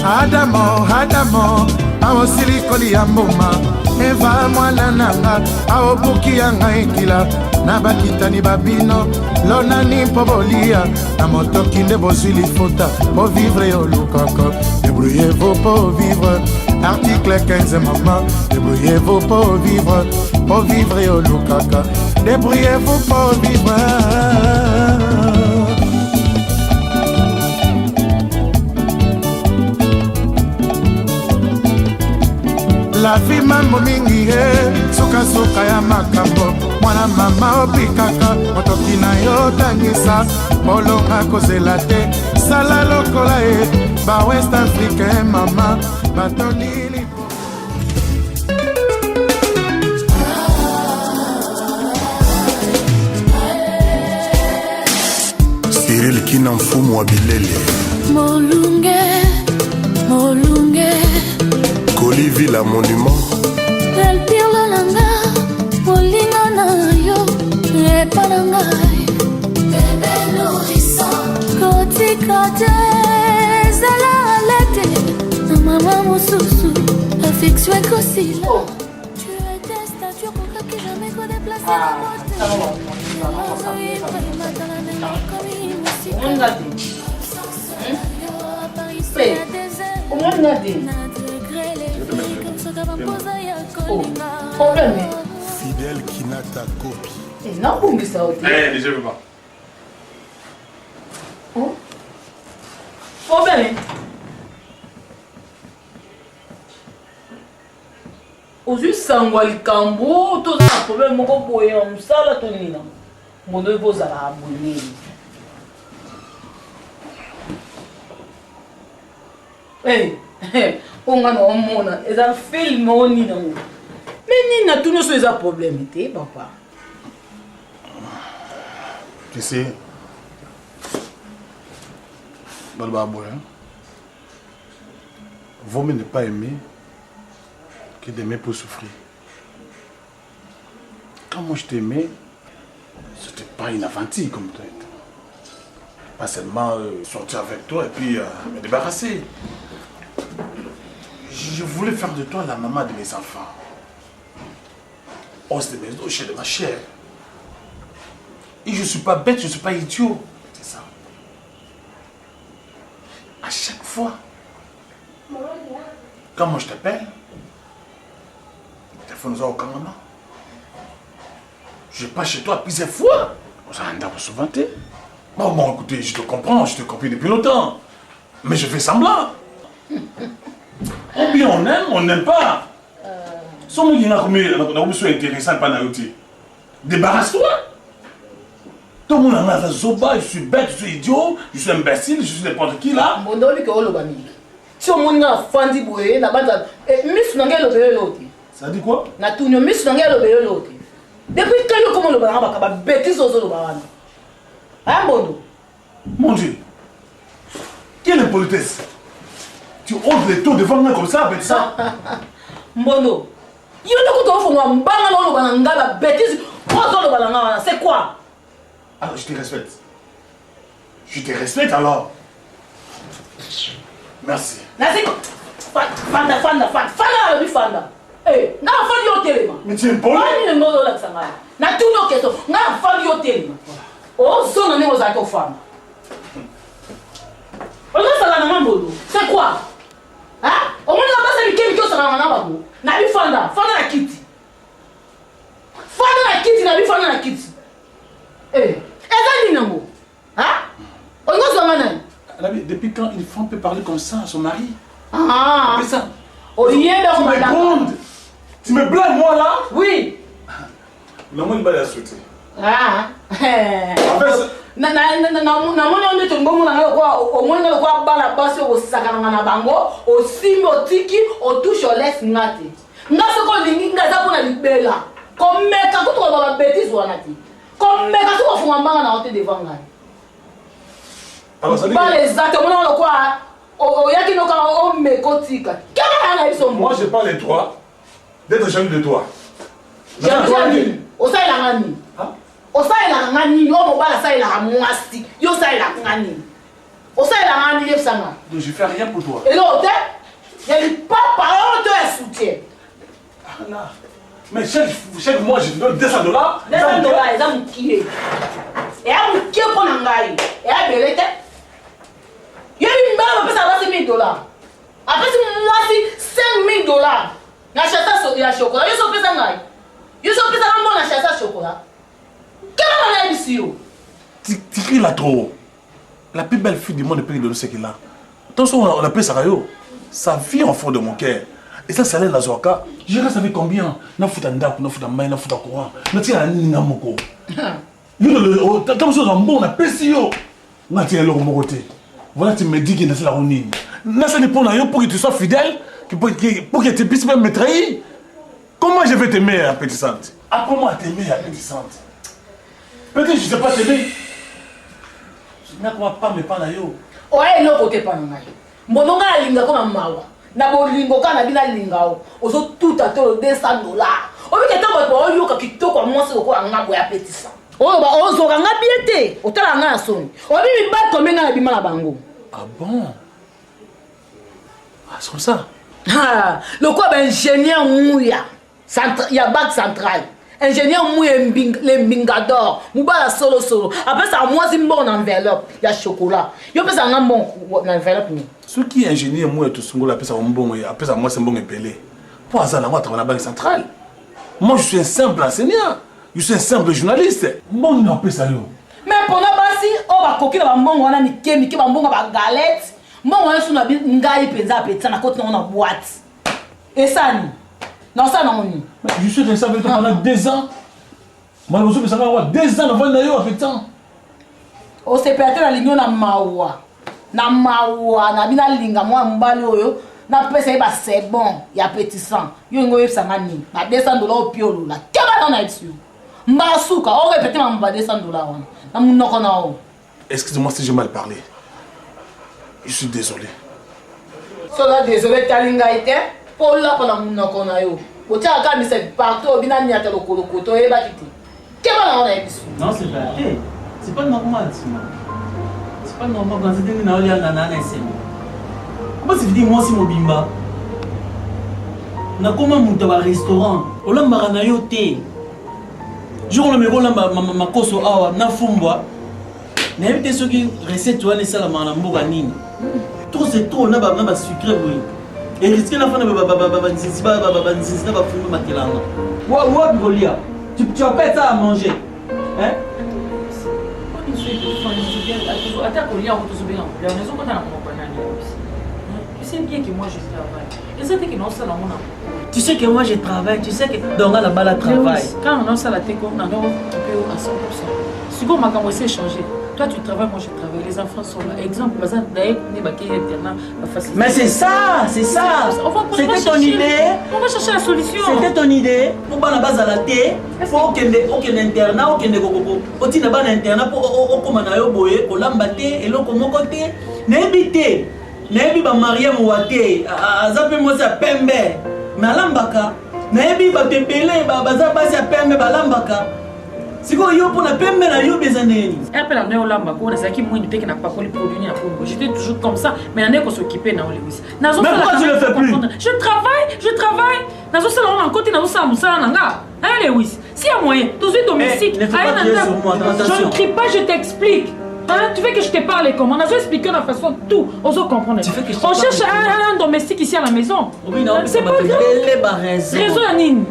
Adamo, Adamo, awo silikoli ya mboma Eva mwana nanga, awo buki ya ngaikila Na bakitani babino, lona ni pobolia Na moto kinde bozili fota, po vivre yo lukaka Débrouillez-vous pour vivre, article 15 maman Débrouillez-vous pour vivre yo lukaka Débrouillez-vous pour vivre La vie mambo mingi suka suka ya makambo mwana mama opikaka motoki na yo tangisa bolonga kozela te sala lokola ba West Africain mama batolili Cyril Kinamfumu wa Bilele Molunge Olivier la monument El pirlo nanga Molina na yo Epa nanga Bébé nourrissant Koti kate Zala alete Na mama mosusu Affection ekosila Tu étais statue Koka ki jamais ko déplacer la beauté Mazoui Prima Talana Komi Moussi Paris Comment on a dit? Problème. Fidèle Kinata copie. Non, pour que ça aussi. Eh, je veux pas. Problème. Aujourd'hui, sangwa likambo, tout ça problème moko boye on sala tonina. Mon deux beaux à la abonner. On a un monde, ils ont filmé au nid. Mais Nina, tous nos choses à problème, papa. Tu sais, Balbaboy, vaut mieux ne pas aimer que d'aimer pour souffrir. Quand moi je t'aimais, c'était pas une aventure comme toi. Pas seulement sortir avec toi et puis me débarrasser. Je voulais faire de toi la maman de mes enfants. Os de mes os, de ma chair. Et je ne suis pas bête, je ne suis pas idiot. C'est ça. À chaque fois, quand moi je t'appelle, le téléphone nous a aucun moment. Je passe chez toi plusieurs fois. On s'en a souvent. Bon, écoutez, je te comprends, je te compris depuis longtemps. Mais je fais semblant. Ou bien on n'aime pas. Si on dit que c'est intéressant, pas débarrasse-toi. Tout le monde a un zoba, je suis bête, je suis idiot, je suis imbécile, je suis n'importe qui là. Si on a un fan de la bande, Miss Nangel l'autre. Ça dit quoi? Na tout le Miss Nangel l'autre. Depuis que comment le barama va bêtise aux autres barama. Hein, Bondo? Mon Dieu. Quelle impolitesse? Tu oses les taux devant moi comme ça, bête ça? Mbono, c'est quoi? Alors je te respecte. Je te respecte alors. Merci. Fanda. Eh, na fandi yo telema. Mais tu es impoli? Ni ngozo la tsanga. Na tout no keto, na fandi yo telema. Oh, zona ni oza to fama. On a ça là Mbono. C'est quoi? Hein? On a pas ça ni kemi ça na babo. Na bi fanda la kiti. Na bi fanda la kiti. Eh, eza ni nango. Hein? On a ça ngana. Depuis quand une femme peut parler comme ça à son mari? Ah. C'est ça. Oh, tu me grondes. Tu me blâmes moi là? Oui. Non, moi, il va la souhaiter. Ah. En fait, na moni on est ngomona ngakwa o moni ngakwa bala basi o sakana na bango o simbi o tiki o touche o laisse ngati ngase ko lingi ngaza pona libela komeka kuto ba bêtise wana ti komeka ko fuma mbanga na ote devant ngai alors ça dit pas les actes mona ngakwa o yaki no ka o mekotika kama na iso moi je parle de toi d'être jaloux de toi. Jaloux o sa ila ngani o sa ila ngani yo mo bala sa ila mwasi yo sa ila ngani Au sein de la manière ça nga. Donc je fais rien pour toi. Et l'autre, il n'y a pas parole de soutien. Ah là. Mais chaque mois, je te donne $200. $200, ils ont moqué. Et à moqué pour l'engager. Et à belette. Il y a une balle, après ça va $5,000. Après moi, c'est $5,000. N'achète ça sur chocolat. Il s'en fait ça ngaï. Il s'en fait ça bon n'achète ça chocolat. Quelle est la ici? Tu cries là trop. La plus belle fille du monde depuis de ce qu'il a. Attention, on appelle ça Rayo. Ça vit en fond de mon cœur. Et ça, ça allait la Zoaka. Je reste avec combien? Na futa ndaku, na futa maï, na futa courant. Na tia na moko. Yo, comme ça, on bon, on appelle si yo. Na tia le mokoté. Voilà, tu me dis qu'il est la ronine. Na ça dépend de pour que tu sois fidèle, pour que tu puisses même me trahir. Comment je vais t'aimer, appétissante? Apprends-moi à t'aimer, appétissante. Peut-être que je ne sais pas t'aimer. Je n'ai pas me parler à yo. Ouais, non, côté pas non. Mon nom a linga comme mawa. Na bolingo kana bina lingao. Ozo tout à tout $200. O bi keta ko yo ka kitoko mo se ko anga boya petisa. O ba ozo ka ngabiete. O tala nga soni. O bi ba ko menga bi mala bango. Ah bon? Ah, c'est comme ça. Ah, le quoi ben ingénieur mouya. Il y a bac central. Ingénieur mouya les bingador. Mouba la solo. Après ça moi c'est bon enveloppe, il y a chocolat. Yo peut ça nga bon enveloppe ni. Ceux qui ingénieur moi tout ce après ça bon après ça moi c'est bon épelé. Pour ça là moi travaille à la banque centrale. Moi je suis un simple enseignant. Je suis un simple journaliste. Bon non appelle ça yo. Mais pour na basi o ba koki ba mbongo wana ni kemi ke ba mbongo ba galette. Mbongo wana suna bi ngai penza petsa na côté na boîte. Et ça ni. Non ça non ni. Je suis resté avec toi pendant 2 ans. Malheureusement ça va avoir 2 ans avant d'aller avec temps. O se perte na linyo na mawa. Na bina linga moi mbali oyo na pesa ba c'est bon ya petit sang. Yo ngo yebsa ngani. Na $200 au piolo la. Keba na dessus. Mbasuka o répéter ma mba $200 wana. Na munoko na o. Excusez-moi si j'ai mal parlé. Je suis désolé. Sola désolé talinga ite. Pour la pour la munoko na yo. O tia ka mi se partout bina ni atelo kolokoto e ba kiti. Keba na ona dessus. Non, c'est pas. Hey, c'est pas normal, Simon. C'est pas normal quand c'est une naolia nana SM. Comment c'est dit moi si mon bimba? Na comment monter au restaurant? Au lamba na yo té. Jour le mero lamba ma koso awa na fumbwa. Na éviter ceux qui recette toi les salama na mboga nini. Trop c'est trop na ba sucré boy. Et risque la fin de nzinzi na ba fumba makelanga. Wa bigolia. Tu vas pas ça à manger. Hein? Tu sais bien que moi je travaille. Et ça, c'est que non, ça, là, Tu sais que moi je travaille, tu sais que dans la balle travaille. quand on a ça, la tête, on a un peu à 100%. Si on m'a commencé à changer, toi tu travailles, moi je travaille, les enfants sont là. Exemple, par exemple, d'ailleurs, mais c'est ça, c'est ça. C'était ton idée. On va chercher la solution. C'était ton idée. Pour la base à la thé, pour aucun internat, aucun gogo. Au tina ban internat pour au commander au boye, au lambaté et l'autre comme côté. N'habitez, n'habi ba marié mouaté. Azapé moi ça pembe. Mais à lambaka, n'habi ba pepele ba bazaba ça pembe ba lambaka. Si vous avez pour la peine, mais la yo besoin de appelle à nous lamba pour ça qui moi une technique n'a pas pour les produits à Congo. J'étais toujours comme ça, mais on est qu'on s'occuper dans les Louis. Mais pourquoi tu le fais plus? Je travaille. Nazo ça on côté nazo ça musala nanga. Hein Louis. Si y a moyen, tout de suite domestique. Ne fais pas crier sur moi, je ne crie pas, je t'explique. Hein, tu veux que je te parle comment? On a expliqué la façon tout. On se comprend. On cherche un domestique ici à la maison. C'est pas grave. Réseau Anine.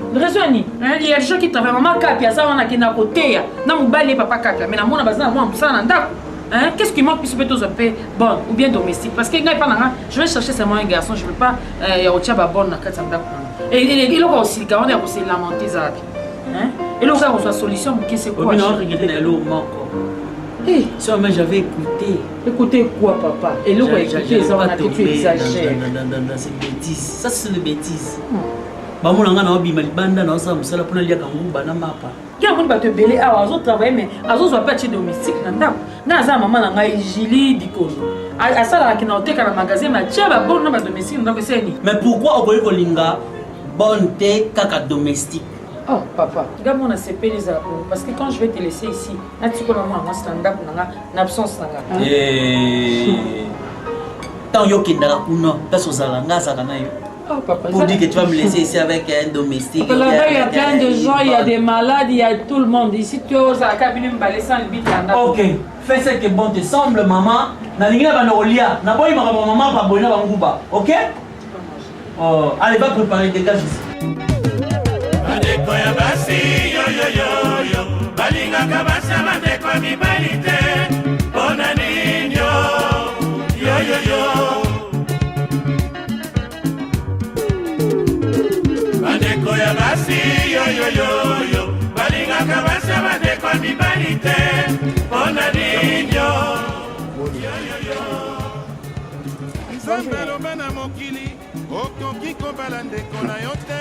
Il y a des gens qui travaillent. Maman Kapia, ça on a qui n'a côté. Non, mon balai papa Kapia. Mais la mon a besoin d'avoir un ça hein? Qu'est-ce qui manque puis peut tous un peu bon ou bien domestique? Parce que je vais chercher seulement un garçon. Je ne veux pas y avoir un bon na quatre et il aura aussi quand on est aussi lamenté ça. Hein? Et là on a solution mais qu'est-ce quoi? Hey, ça, mais j'avais écouté. Écoutez quoi, papa? Et là, écouté, ça, on a que tu exagères. Dans ces bêtises. Ça, c'est une bêtise. Maman, on a un bimali banda, on a un salon pour aller à Kangou, banamapa. Qui a voulu te belé à Azo travailler, mais Azo soit pas domestique, nanda. Naza, maman, on a Gili, Diko. À ça, là, qui n'a pas de magasin, mais tu as bon domestique, on a que c'est ni. Mais pourquoi on peut linga bonne thé caca domestique? Oh, papa, regarde mon ACP les amours. Parce que quand je vais te laisser ici, là, tu connais moi, stand-up, en absence. Tant yo qui n'a pas personne zalanga zakana yo. Oh, papa, pour dire que tu vas me laisser ici avec un domestique. Là-bas, il y a plein de gens, il y a des malades, il y a tout le monde. Ici, tu es aux cabines, me laisser le bit. Ok, fais ce que bon te semble, maman. Na lingina banolia, na boy ma maman pa boyna banguba. Ok? Oh, allez va préparer des gars ici. Bandeko ya basi yo yo yo yo, balinga kabasa bandeko mibalite, bona ninyo yo yo yo. Bandeko ya basi yo yo yo yo, balinga kabasa bandeko mibalite, bona ninyo yo yo yo. Nzambe lobana mokili. Okoki kobala ndeko na yo te.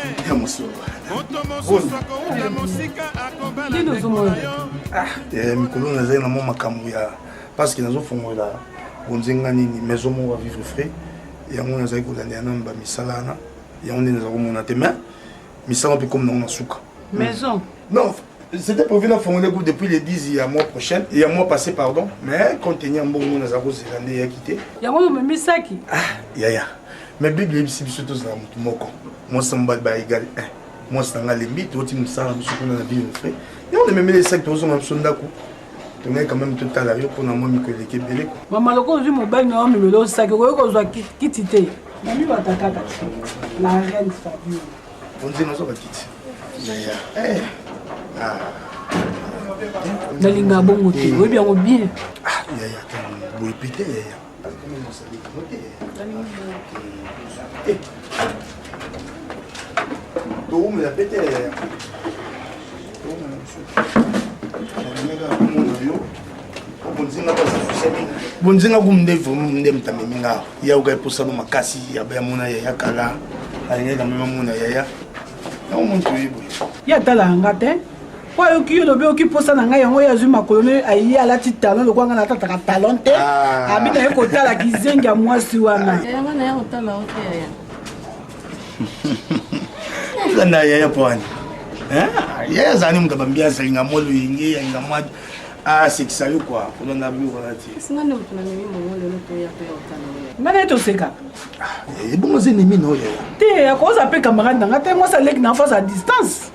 Moto mosusu akouta mosika akobala ndeko na yo. Mikolo nazali na mo makambo ya parce que nazofongola bonzenga nini maison moko vivre frais yango nazali kolandela na bamisala wana yango nde nazali komona te mais misala mpe comme nango na suka Maison? Non, c'était prévu na fongola depuis le 10 ya mois prochain et ya mois passé pardon mais compte tenu mbongo nazali kozela nde ya quitté yango memisaki yaya mais Bible est ici surtout dans mon moko. Moi ça me bat égal 1. Moi c'est dans les mythes, tu me sens sur la vie frère. Et on même les 5 personnes même sondako. Tu es quand même tout à l'heure pour na moi que l'équipe belé. Maman le conduit mobile na me le sac ko zo kitité. Mami bataka la reine Fabio. On dit nous va quitter. Yaya. Nalinga bongo te. Oui bien bien. Ah yaya, vous répétez yaya. Tout me la pété. Bonzinga kumndevu mnde mtameminga ya ukaepusa no makasi ya bayamuna ya kala alinga mema muna ya na umuntu yibo ya talanga te kwa yo kiyo lobe okiposa na ngai yango ya zuma kolone ayi ala ti talon lo kwanga na tata talon te abina yeko tala kizengi ya mwasi wana yanga na yako tala ote ya kana ya pwani ya zani mtabambia salinga molo yingi ya ngamwa c'est que ça yo quoi on a vu voilà ti singa ndo tuna mimi mongole no to ya to ya otana ngana to seka bon c'est nemi no ya te ya ko za pe camarade nga te moi ça lek na face à distance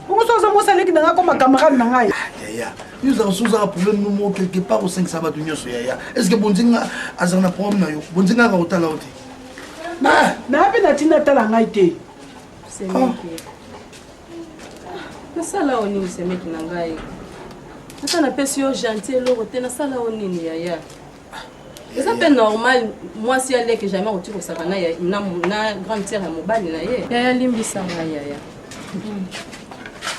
Comment ça, moi, ça lègue dans comme camarade nangai. Ya, nous avons sous un problème nous quelque part au 5 sabat union so ya. Est-ce que bonzinga azana problème na yo? Bonzinga ka otala ote. Na pe na tina tala ngai te. C'est meki. Na sala oni c'est meki nangai. Na sana pesi yo gentil lo rote na sala oni ni ya. C'est pas normal moi si elle est que jamais retour ça na na grande sœur à mobali na ye. Ya limbisa ya.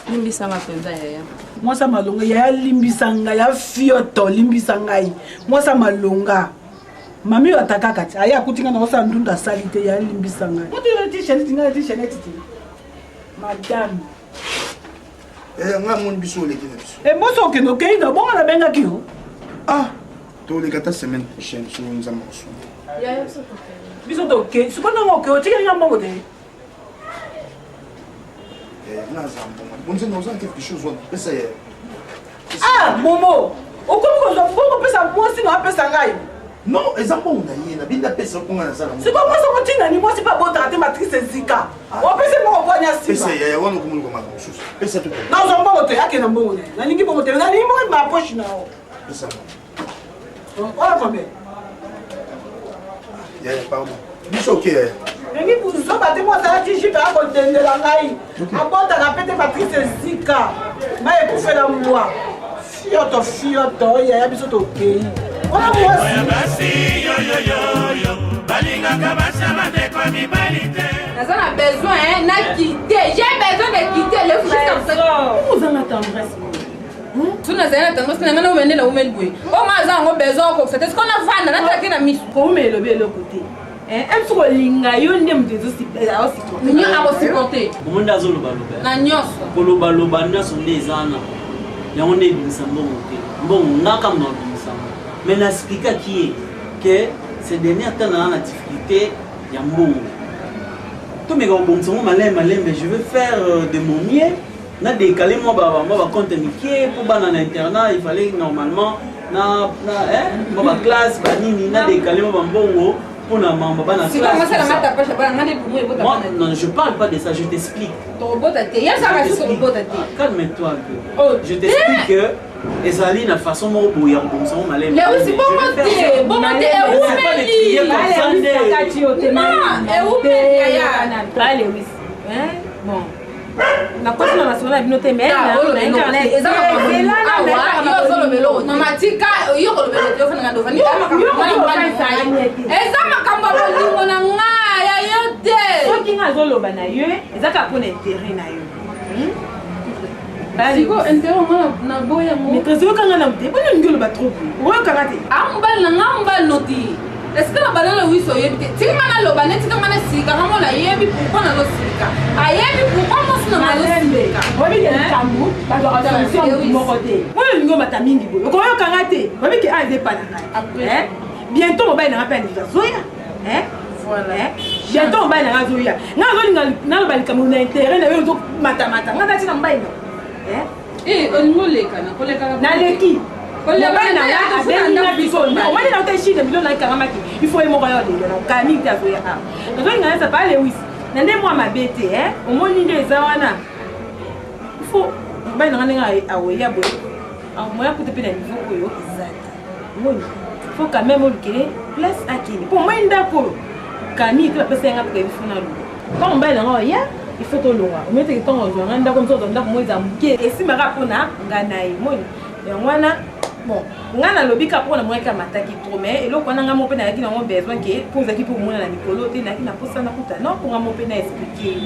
Limbisa mapenza yaya. Moi ça malonga ya limbisa nga ya fioto limbisa ngai. Moi ça malonga. Mami wataka kati aya kutinga na osa ndunda salite ya limbisa ngai. What do you t-shirt tinga t-shirt ti? Madame. Nga mon biso le kina biso. Moi so ke no ke na bonga na benga ki ho. To le kata semaine prochaine sur nous amorçons. Yaya so biso to ke siko na ngo ke o tinga ngambo te. Quelque chose Momo, non, exemple, on a une binda pesa pour la salle. C'est pas moi ça continue ni moi c'est pas bon traiter matrice Zika. On peut se moi poigna si. Pesa ya wana comme comme chose. Pesa tout. Non, on va voter akena mbongo. Na lingi bo voter na lingi mo ma poche na. Pesa. Voilà combien? Ya pardon. Biso OK. Lingi pour so bater moi ça ti jipe a contender la ngai. Abota na pete matrice Zika. Ma ekufe la moi. Fioto ya biso to OK. Voilà moi. Naza na besoin na quitter. J'ai besoin de quitter le foyer. Vous en attendrez. Tu n'as rien attendu, tu n'as pas mené la woman boy. Oh, ma zan, on a besoin de c'est ce qu'on a fait, on a traqué la mise. Comment est le bien le côté? Un sur l'inga, il y a des aussi. Nous avons supporté. Comment est-ce que vous Na nyos. Koloba loba na sonde zana. Ya on est bisambo OK. Bon, na comme non bisambo. Mais na expliquer qui est que ces derniers temps na difficulté ya mbongo. Tout mes gars, bon, je vais faire de mon mieux. Na décalé moi compte Mickey pour ban en internat, il fallait normalement na classe banini na décalé moi bongo pour na maman ban na classe. Non, je parle pas de ça, je t'explique. Calme-toi un peu. Je t'explique que ezali na façon mo boya bon ça malem. Mais aussi bon monter bon. Na kosi na national binote mais na internet mama tika yo ko lobelo te ofana ndo fani eza makambo bolingo na nga ya yote soki nga zoloba na yo ezaka pona intérêt na yo siko intérêt na boya mo mais trésor kanga na mte bona ngolo ba trop oyo kanga te ambal na ngamba noti est-ce que la banane oui so yebi ti mana lo baneti kama na sika kama la yebi pourquoi na lo sika ayebi pourquoi mo sina na lo sika obi ke kambu ba do ka mission mo côté mo lingo mata mingi boyo ko yo kanga te obi ke ande pa na bientôt mo ba na rappel de zoya voilà bientôt mo ba na zoya nga zo linga na lo ba likamu na intérêt na yo zo mata nga dati na mbaino olingo leka na koleka na leki il faut aimer Camille il faut quand même place à qui pour moi d'accord Camille que la personne a pris quand on va là il faut que l'on mais c'est quand on a comme ça on a moi et si ma rapona nganaï moi bon ngana lobika pour na mweka mataki trop mais et lokwana nga mo pe na yaki na mo besoin que pose qui pour moi na mikolo te na ki na posa na kuta non pour nga mo pe na expliquer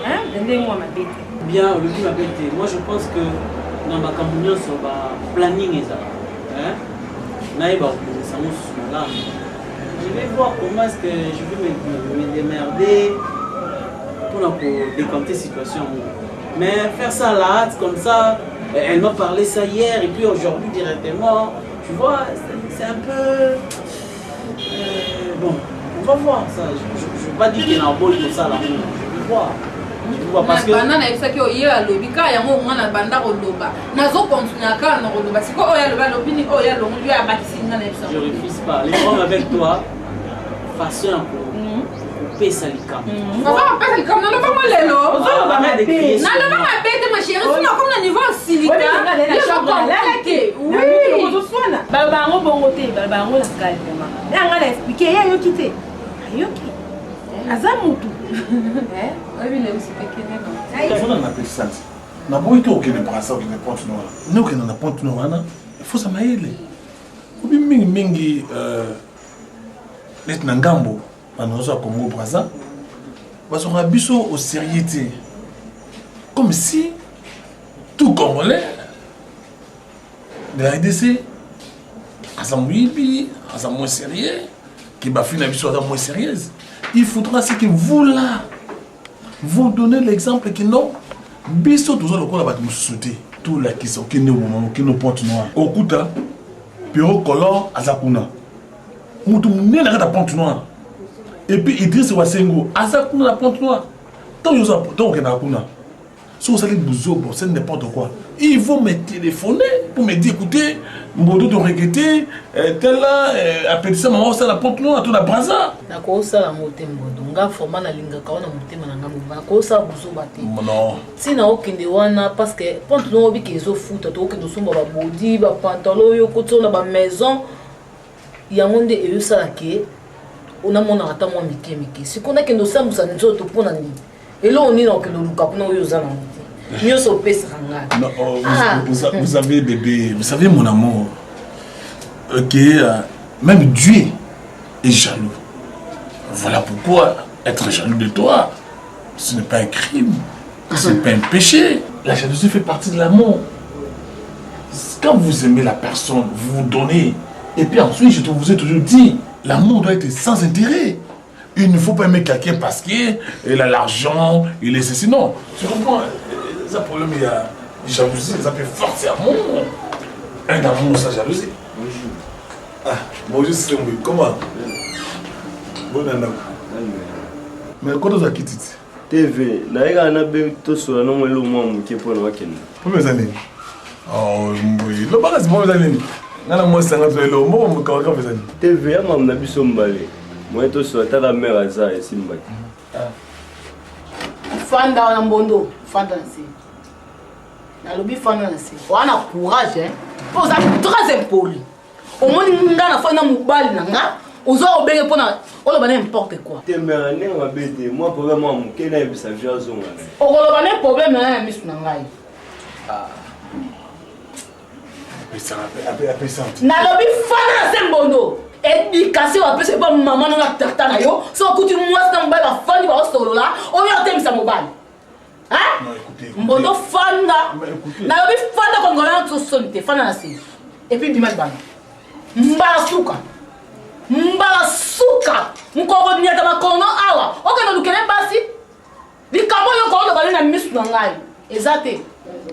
hein ndenge moi ma bête bien le qui ma bête moi je pense que dans ma communion sur ba planning ça hein naïba ça nous là je vais voir comment est-ce que je vais me démerder pour décanter situation mais faire ça là comme ça. Elle m'a parlé ça hier et puis aujourd'hui directement, tu vois, c'est un peu... bon, on va voir ça, je ne vais pas dire qu'il y a un bol de ça là, je vais voir. Parce que... Je refuse pas, les femmes avec toi, façon un peu. Pesa likam. Papa pesa likam na lova molelo. Na lova ma bête ma chérie, sinon comme na niveau silica. Oui, baba ngo bongo te, baba ngo la calme. Ya ngala expliquer ya yo kité. Ayoki. Azamutu. Oui, le aussi pequené. On a appelé ça. Na boy to ke ne brasa ke ne ponte noire. No ke na ponte noire, il faut ça maïle. Obi mingi net na ngambo. Nous sommes Congo Brazza, parce qu'on a biso au sérieuxité, comme si tout Congolais de la RDC, à sa moins sérieux, qui va finir biso à moins sérieuse. Il faudra ce que vous là, vous donnez l'exemple que non, biso tout ça le quoi va nous sauter, tout là qui sont qui ne moment qui nous porte noir. Au kuta, Piro color azakuna, mutu ne na kata porte noire. Et puis Idriss Wasengo, Azakuna la ponte noire. Tant que vous avez si vous allez bouger, c'est n'importe quoi. Ils vont me téléphoner pour me dire écoutez, Mbodo de regretter, tel là, appelle ça, maman, c'est la ponte noire, tout la brasa. D'accord, ça la moté Mbodo. Nga format la linga kaona moté mananga mba. Ko ça bouzo bate. Non. Si na okende wana parce que ponte noire bi kezo foot, to okende somba ba body, ba pantalon yo koto na ba maison. Yangonde e yo sala ke on a mon ata moi mike si qu'on a que nous sommes ça nous autres pour nani et là on est dans que le luka pour nous yozana mieux so pesa nga non vous savez bébé vous savez mon amour OK même Dieu est jaloux voilà pourquoi être jaloux de toi ce n'est pas un crime ce n'est pas un péché la jalousie fait partie de l'amour quand vous aimez la personne vous vous donnez et puis ensuite je vous ai toujours dit l'amour doit être sans intérêt. Il ne faut pas aimer quelqu'un parce qu'il a l'argent, il est ceci. Non, tu comprends? Ça problème, il y a jalousie, ça peut forcer l'amour. Un amour sans jalousie. Bonjour. Ah, bonjour, c'est moi. Comment? Bonne année. Mais quand on a quitté, TV, naïga na be to sur non le mo qui pour no ken. Pour mes années. Oh, oui. Le bagage pour mes années. Ngana mo sanga to le mo mo ka mes années. TV ya mam na biso mbale. Moi to sur ta la mère aza et simba. Fanda na mbondo, fanda nsi. Na lobi fanda nsi. Wana courage hein. Pour ça très impoli. Au moins ngana fanda mobali nanga. Ozo obenge pona oloba n'importe quoi. Te mère ne ma bête, moi problème moi mon kena e bisa jazo ngana. Oloba ne problème na misu nanga. Ah. Appesante. Na lobi fana sembondo. Éducation appelé pas maman na tata na yo. So kuti moi na mbala fani ba solo là. On y a temisa mobile. Hein? Non, écoutez. Mbondo fanda. Na lobi fanda ko ngona to sonite fana na si. Et puis dimanche bana. Mbala suka. Mukoko nyata makono awa. Okana lukele basi. Likambo yo ko lo na misu na ngai. Exacte.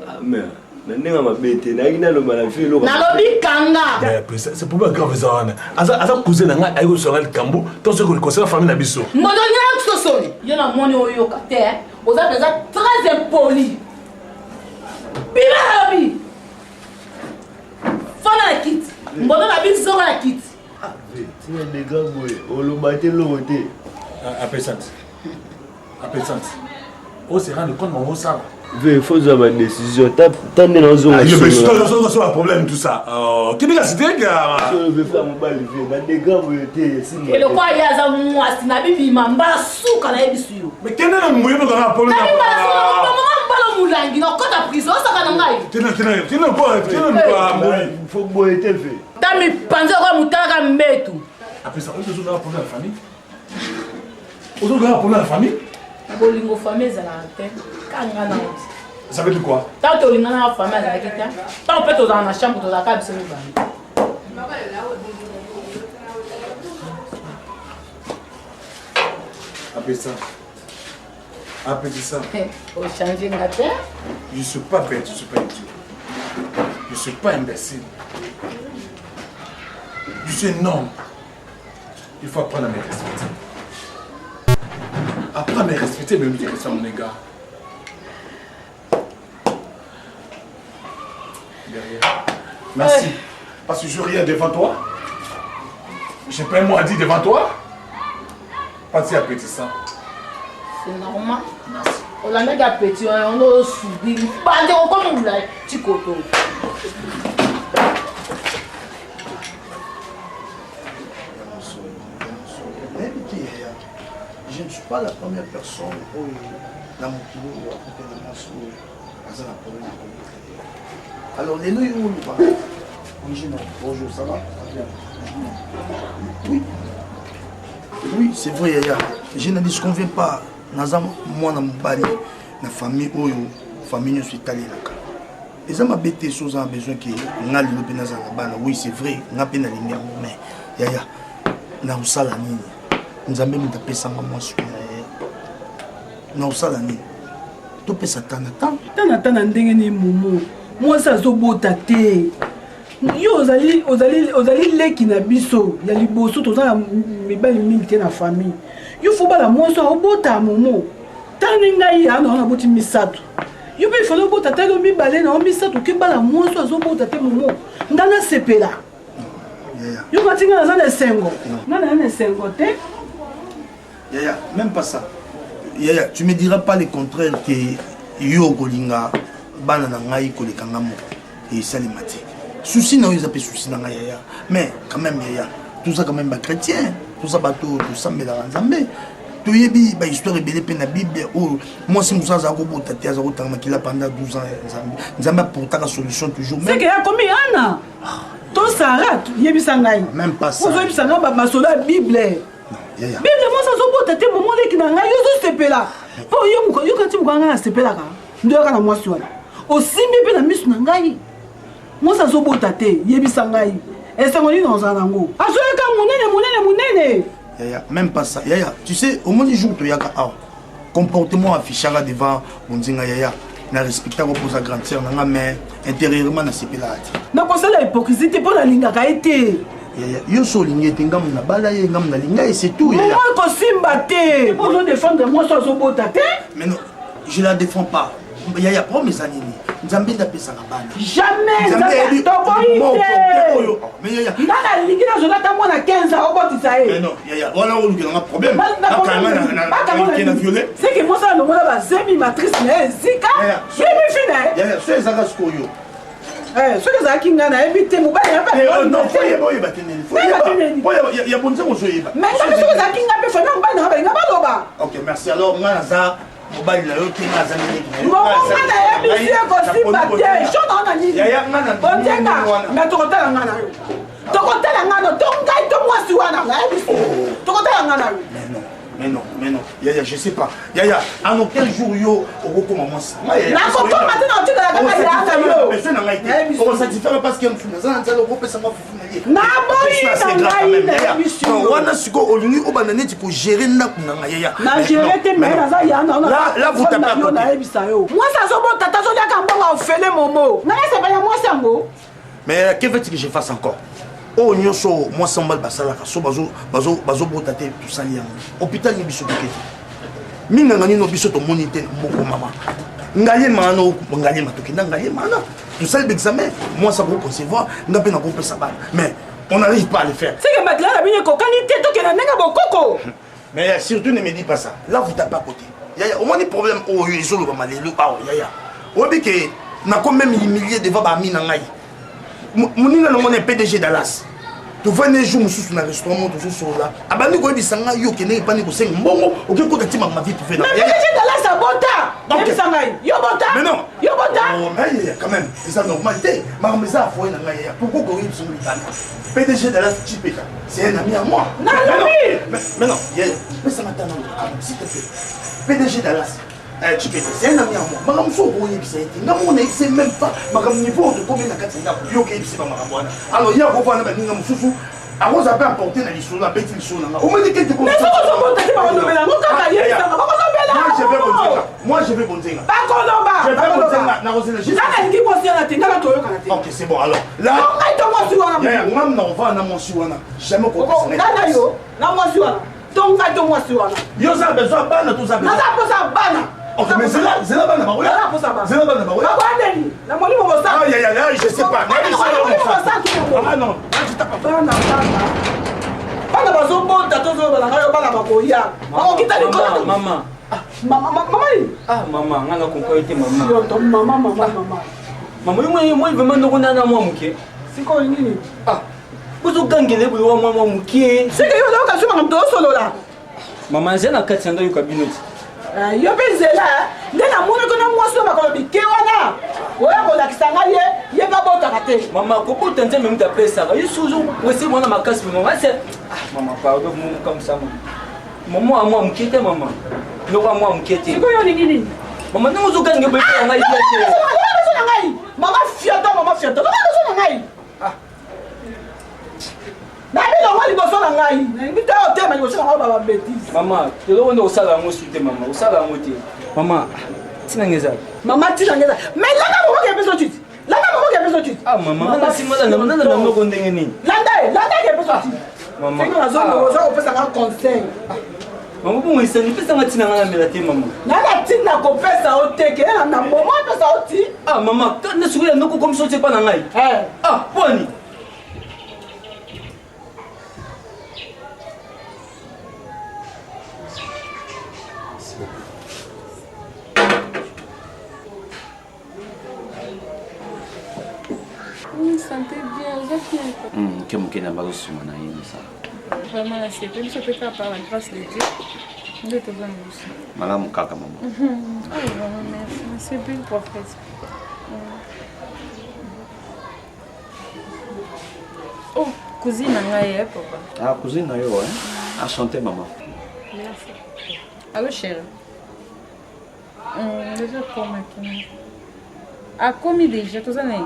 Ah mère. Nanga mabete na ina lo bana filo. Na lobi kanga. C'est pour grave ça wana. Asa cousin nga ayo so ngal kambo, to ce que le conseil famille na biso. Mbondo nya so soni. Yo na moni oyo ka te. Oza pesa très impoli. Bilabi. Fana kit. Mbondo na biso na kit. Ah, tu es des gars boy. O lo baté lo voté. Appesante. On se rend compte mon ça. Il faut avoir une décision. T'as des raisons. Il y a un problème tout ça. Qui est-ce que tu as? Je vais faire mon bal. Des gars et le quoi il y a ça moi c'est na bibi mamba souka na ebisu. Mais quel est le moyen de faire problème? Maman mulangi na kota prison ça kana ngai. Tu n'as pas faut boire tes fait. T'as mis panza kwa mutaka mbetu. Après ça, on a un problème de famille. On a un problème de famille. Bolingo famille za na te. Kanga na. Ça veut dire quoi? Tant que l'on a la famille za kita. Tant peut dans la chambre de la cave c'est le Appelle ça. Au changer la terre. Je ne suis pas bête, je ne suis pas idiot. Je ne suis pas imbécile. Je suis un homme. Il faut apprendre à me respecter. Apprendre à me respecter, mais me dire ça, mon gars. Derrière. Merci. Parce que je rien devant toi. Je n'ai pas un mot à dire devant toi. Pas à petit ça. C'est normal. Merci. On a mega petit, on a subi. Bande, on comme là, Tikoto. Je ne suis pas la première personne dans mon kilo ou à côté de moi sur un problème. Alors, les noms, bonjour, ça va? Oui. Oui, c'est vrai, Yaya. Je ne disconviens pas. Moi, dans mon bari, la famille, famille, je suis allé là. Et ça m'a bêté, chose a besoin que on a le oui, c'est vrai, on a peine à l'ingénieur, mais Yaya, na usala nini? Nous avons mis tapé ça moi sur na usala nini? Tu peux s'attendre. Tana ndenge ni momo. Moi ça zo bota te. Yo ozali leki na biso ya liboso toza mibali mingi te na famille. Yo faut bala moi so obota momo. Tani ngai ya na boti misato. Yo be falo bota te lo mibale na misato ke bala moi so zo bota te momo. Ndana sepela. Yo katinga na sengo. Na sengo te. Yaya, même pas ça. Yaya, tu me diras pas le contraire que yo golinga bana na ngai ko le kangamo et salimati. Souci na yo appelle souci na ngai Yaya. Mais quand même Yaya, tout ça quand même ba chrétien, tout ça bateau, tout ça mais la nzambe. Tu yebi ba histoire belé pe na Bible ou moi si musa za ko bota te za ko tanga kila pendant 12 ans nzambe. Nzambe pour ta solution toujours. C'est que ya komi ana. To sarat yebi sangai. Même pas ça. Vous yebi sanga ba masola Bible. Yaya. Bible moi ça zo bota te momo leki na ngai yo zo sepela. Po yo kati mukanga na sepela ka. Ndo kana mwasi wana. Osimbi pe na misu na ngai. Moi ça zo bota te yebi sangai. Esengoni na ozanango. Azoyeka munene. Yaya, même pas ça. Yaya, tu sais, au moins du jour tu yaka comportement affichera devant mon dinga Yaya. Na respecta ko posa grande sœur na mais intérieurement na sepela. Na ko la hypocrisie te pour la linga ka été. Yaya, yo so lingé te ngam na bala ye ngam na linga et c'est tout Yaya. Moi ko simba te. Pour défendre moi so bota te. Mais non, je la défends pas. Il y a pas mes années. Nzambe d'appel ça bana. Jamais Nzambe toboite. Mais il y a nana lingi na zona ta mona 15 ans obotisa e. Mais non, il y a voilà où il y a un problème. Qui n'a violé. C'est que moi ça le mona ba zemi matrice mais zika. Zemi fina. Il y a c'est ça que skoyo. Ce que ça kinga na ebité mo ba ya pas. Non, faut y boy bateneli. Il y a bon ça on joue. Mais ce que ça kinga pe fona ba na ba nga ba loba. OK, merci. Alors moi ça mobile là qui m'a zamé. Mon ngana ebisi ko simba te. Shona na ni. Ya ngana. Bonjenga. Mais to kotala ngana yo. To kotala ngana to ngai to mwasi wana nga ebisi. To kotala ngana yo. Mais non. Yaya, je sais pas. Yaya, en aucun jour, yo, au comment ça. La photo maintenant, tu la gagnes. Personne n'a été. On satisfait parce qu'il y a un film. Ça, le groupe, ça m'a fait. Na boy, on a su qu'on lui, on a dit qu'il faut gérer n'a yaya. Na gérer tes mains, là, vous tapez à côté. Moi, ça, c'est bon, tata, je dis qu'un bon, on fait les momos. Non, c'est pas moi, c'est un mot. Mais que veux-tu que je fasse encore? Oh nyonso moi sambal basala ka so bazo botate tout ça liam hôpital ni biso koketi minga ngani no biso to moniter mboko mama ngaye mano ngaye matoki ngaye mana tout ça l'examen moi ça vous concevoir ngape na ko pesa ba mais on n'arrive pas à le faire c'est que maintenant la bien ko qualité to ke na nenga bokoko mais surtout ne me dis pas ça là vous tapez à côté yaya au moins des problèmes oh ils ont le malelo ah yaya obi ke na ko même humilier devant ba mina ngai Mounina le monde est PDG Dallas. Tu vois les jours où dans le restaurant, tu sur là. Abandi ko bisanga yo kene pas ni ko seng mbongo, o ke ko tati ma vie pour faire. Mais PDG Dallas a bota. Donc bisanga yo bota. Mais non. Yo bota. Oh mais quand même, c'est ça normalité. Ma mesa a foi na ngaya. Pourquoi ko yi sur l'Italie? PDG Dallas Chipeka. C'est un ami à moi. Non. Mais non, mais ça m'attend s'il te plaît. PDG Dallas. C'est un ami à moi. Madame Sobo c'est même pas madame niveau de combien de 400 yo ke c'est pas madame. Alors il y a beaucoup de gens qui sont à vous avez apporté dans l'issue la bête l'issue là. On me dit que tu mais ça va pas pas nommer là. Moi je vais bondir. Pas Colomba. Je vais bondir na Rosela. Ça qui pense à la tinga la toyo kana. OK, c'est bon alors. Là, on va na mon suana. Jamais ko ça. Là yo, na mo suana. Donc va to mo suana. Yo ça besoin bana tout ça. Na ça pour ça bana. OK, mais c'est là bana ba. Là pour ça bana. C'est là bana ba. Ba ndeni. Na mo limo ça. Ah je sais pas. Ah non, je t'ai pas bana. Bana bazo bonta tozo bana ngayo bana bakoya. Ba kita ni ko. Maman. Maman. Ah maman, ngana konko ete maman. Yo to maman. Maman moi vraiment ndoko na moi muke. Siko nini? Ah. Bozo gangele buli wa moi muke. C'est que yo na ka suma mto solo la. Maman zena katsanda yo kabinoti. Yo benzela ndena mona ko na mwaso ba ko bike wana. Oya ko la kisanga ye ba bota kate. Maman ko bota nzembe mta pesa. Yo suzo wesi mona makasi maman c'est maman pardon comme ça. Maman à moi mukete maman. No kwa moi mukete. Siko yo nini? Maman no zo gange bo ko ngai yete. Maman fiata. Maman ngai. Ah. Nabi lo wali boso na ngai. Ngita o tema liboso na ba bêtise. Maman, te lo ndo osala ngo sute maman, osala ngo te. Maman, tina ngeza. Maman tina ngeza. Mais là maman ke beso tut. Là maman ke beso tut. Ah maman, na simala na ngo ndenge nini. Landa ke beso tut. Maman. C'est que zo zo pesa nga conseil. Maman bo ngisa ni pesa nga tina ngana mela te maman. Na tina ko pesa o teke na maman pesa o ti. Ah maman, na suya noko comme so te pa na ngai. Ah, boni. Santé bien, que mon kena bago suma na yini ça. Vraiment la c'est même ça peut faire par la grâce de Dieu. Dieu te donne aussi. Madame kaka maman. Ah vraiment merci. C'est bien prophète. Oh, cousine ngai papa. Ah cousine na yo hein. Enchanté maman. Merci. Allô chérie. Déjà comment tu a commis déjà tout ça n'est.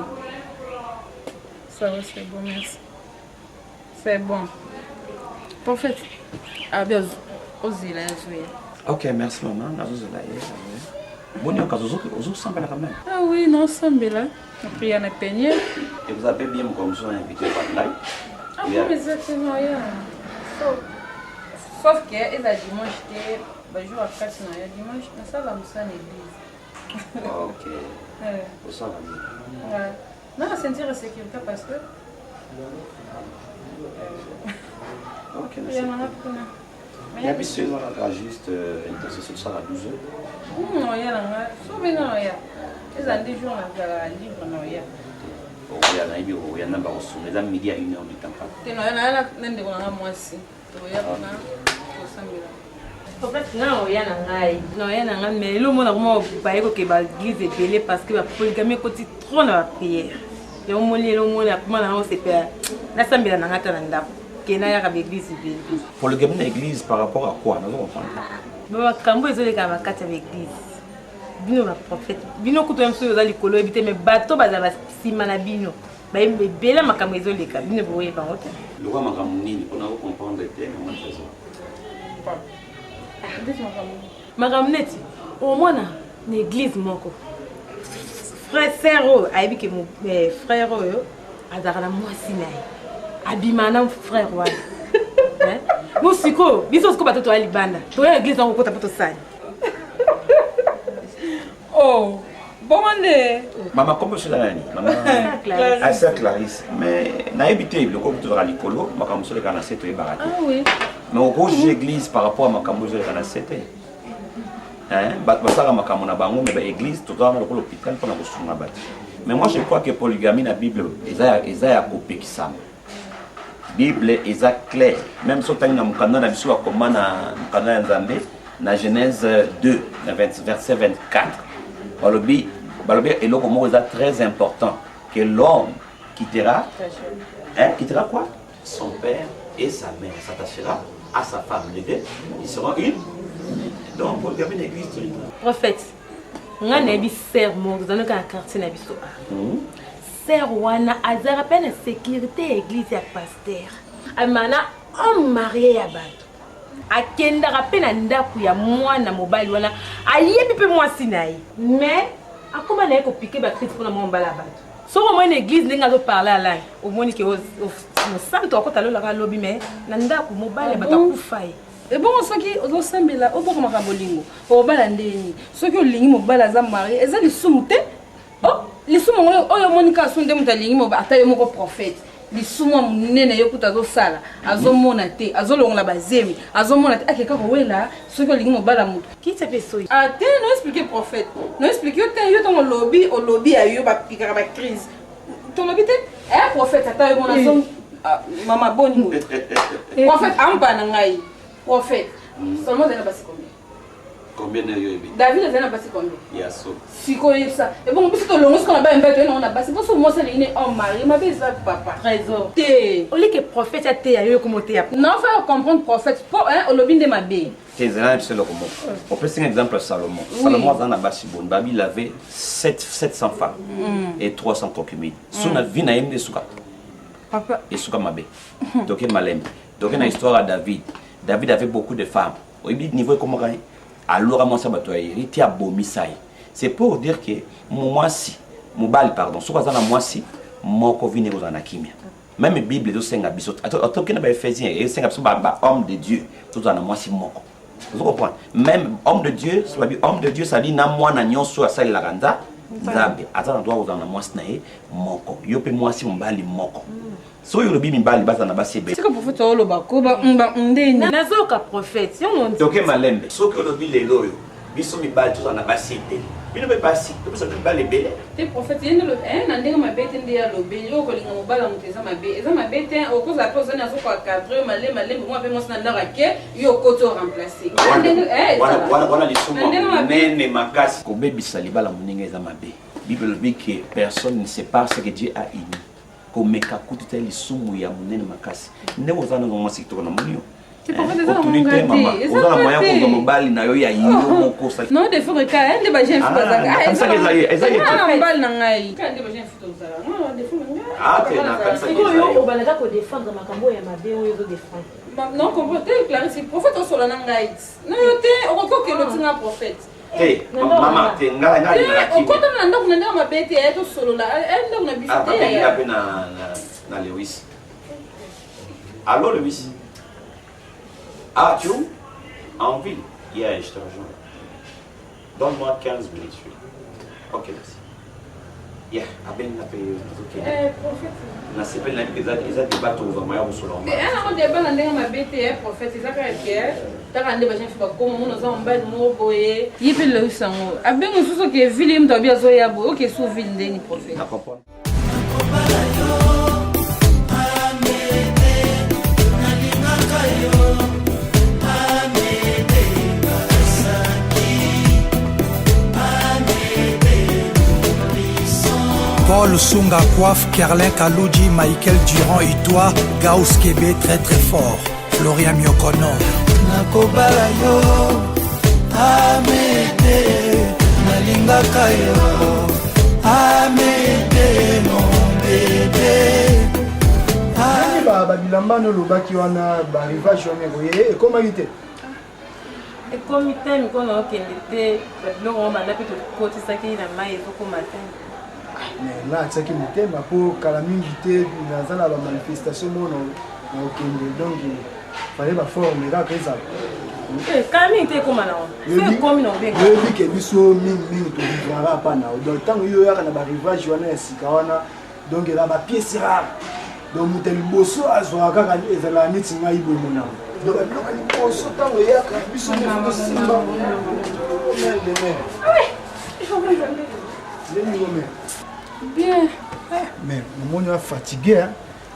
Ça va, c'est bon, merci. C'est bon. Parfait. Ah bien, osez la jouer. Ok, merci maman. Nazo la bon, il y a un semble quand même. Ah oui, non, semble là. Après, il y a un peigné. Et vous avez bien comme ça invité par là. Ah oui, exactement, rien. sauf que eza dimanche te bajour à 4 na ya dimanche nasala mosala église. Ok. Osala nini? Non, sentir la sécurité parce que Ok, merci. Il y a bis ezalaka juste intercession tosala 12 heures. Non, ya nanga sobe na ya eza nde jour nazala livre na ya oya nayebi oya na bakosuna eza midi à 1 heure du temps te no ya na ndeko nanga mwasi toya kuna kosambela noya na ngai mais elomona koma baye kokeba église ebele parce que bapoligami ekoti trop na baprière yomoni elomoni akoma na yango sepela nasambela na ngai ata na ndako ke nayaka baéglise ebele polygami na église par rapport à quoi nazo comprendre makambo ezoleka bakati ya baéglise bino baprophète bino kutu ya mosu oza likolo oyebi te mais bato baza basima na bino bayemba ebele makambo ezoleka bino boyeba yango te lokwa makambo nini mpona kocomprendre te makambo neti omona na église moko frère sere oyo ayebi ke frère oyo azalaka na mwasi na ye abima na frère wana mo sikoyo biso sikoyo bato toya libanda toya église yango kokota mpo tosali bomande mama kombo sola nani mama asa Clarisse mais nayebi te biloko tozalaka likolo makambo soleka na se toyebaka te mais okojuge église par rapport à makambo ezoleka na se te bato basala makambo na bango mais baéglise tozala na lokola hôpital mpona kosunga bato mais moi je crois que polygamie na bible eza ya kopekisama bible eza clair même so otangi na mokanda na biso bakoma na mokanda ya nzambe na genèse 2 na verset 24 balobi eloko moko eza très important que l'homme quittera quoi son père et sa mère s'attachera à sa femme les deux ils seront une donc polygamie n'existe pas prophète nga nayebi ser moko tozalaka na quartier na biso ser wana azala mpe na sécurité ya église ya paster amana homme marié ya bato akendaka mpe na ndako ya mwana mobali wana ayebi mpe mwasi na ye mais akoma na ye kopike bakriste mpona mwa mobali ya bato soko omoi na église ndenge azoparle alai omoni ke mosanto akota alolaka alobi mais na ndako mobali ya bato akufa ye ebongo soki ozosambela obokomaka bolingo obala ndeni soki olingi mobali aza marie eza lisumu te lisumu oyo omonika asu nde moto alingi mobali ata yo moko prophète lisumu ya monene yo kuta azosala azomona te azolongola bazemi azomona te akeka kowela soki olingi mobali ya moto kiti mpe soyi te no explique prophète no explique yo te yo ntango olobi ya yo bapikaka bacrise tolobi te prophète ata yo mona mama boningo prophète amba na ngai prophète seulement zana basi combien na yo ebi David zana basi combien ya so siko yesa et bon biso to longo sikona ba mbeto ena ona basi boso mo sala ine homme mari ma beza papa trésor te oli que prophète ya te ya yo komote ya non faire comprendre prophète pour olobinde mabe te zana biso loko mo on peut prendre un exemple Salomon Salomon zana basi bon babi il avait 700 femmes et 300 concubines sona vie na yemde suka papa et suka mabe donc malembe donc na histoire à David avait beaucoup de femmes. Au niveau comment alors à mon sabatoyer, il a bomisai. C'est pour dire que moi si, mobile pardon, soit dans moi si, mon covine aux anakimia. Même la Bible de Saint Abisot, autant qu'il n'a pas fait et Saint Abisot, homme de Dieu, tout dans moi si moko. Vous comprenez? Même homme de Dieu, ça dit na moi na nyon sur la la randa. Zabe, attends, doit aux anamosnae, moko. Yope moi si mobile moko. So you be mbali baza na basebe. C'est que prophète olo bakoba ndeni. Nazoka prophète, yo non. Donc malembe. So que lobi lelo yo. Biso mibali to na basebe. Bino be basi, to biso mibali bele. Te prophète yendo lo na ndenge mabete ndi ya lobi yo ko linga mobala muteza mabe. Eza mabete okoza po zana zo kwa 4 malembe moi pe moi na ndara ke yo koto remplacer. Wana lisumo nene makasi ko bebisa libala muninga eza mabe. Bible dit que personne ne sait pas ce que Dieu a uni. Komeka kututa lisumu ya munene makasi nde ozana ngo mwasi kitoko na munio otunite mama ozana moya ko mobali na yo ya yo moko sa non de faire ka nde ba jeune fille kanisa ezali mobali na ngai nde ba jeune fille tozala non de faire te na kanisa yo obalaka ko défendre makambo ya mabe oyo zo défendre non comprendre Clarisse prophète osola na ngai non yo te okoko lo tinga prophète Hey, mama, te ngala ngala na kimi. Okota na ndako na ndako mabete ya to solo la. Ndako na bisite ya. Na Lewis. Allô Lewis. Arthur, en ville, je te rejoins. Donne-moi 15 minutes. Ok, merci. Yeah, aben na pe ok. Prophète. Na sepel na ils a débat over maya musolo. Mais on débat na ndenge mabete prophète ezaka ke takande ba chef ba komo mona za mbali mo boye. Yipele usango. Aben mususu ke ville mto bia zo ya bo ok so ville ndeni prophète. Na comprendre. Paul Sunga Coiffe, Kerlin Kaloudji, Michael Durand, Itoa, Gauss Kébé, très très fort, Florian Miokono. Nakobala yo, amete, nalingaka yo, amete mon bébé. Babilamba no lobaki wana barivage wana boye ekomaki te. Ekomi te mikolo okende te biloko oyo banda mpe tokotisaki na mai ezokoma te. Nga atiaki motema mpo kala mingi te naza na bamanifestation mo na okende donc fale baforme kaka ezala kala mingi te ekóma na ekomi na obenga oyebi ke biso mingimingi tovivra apa na o donc ntango yo oyaka na barivage wana ya sika wana donc eza bapiese rare donc moto liboso azwaka kaka ezalaka neti ngai boye monamo donc biloko liboso ntango eyaka biso tosimba Bien. Mais namoni wa fatigué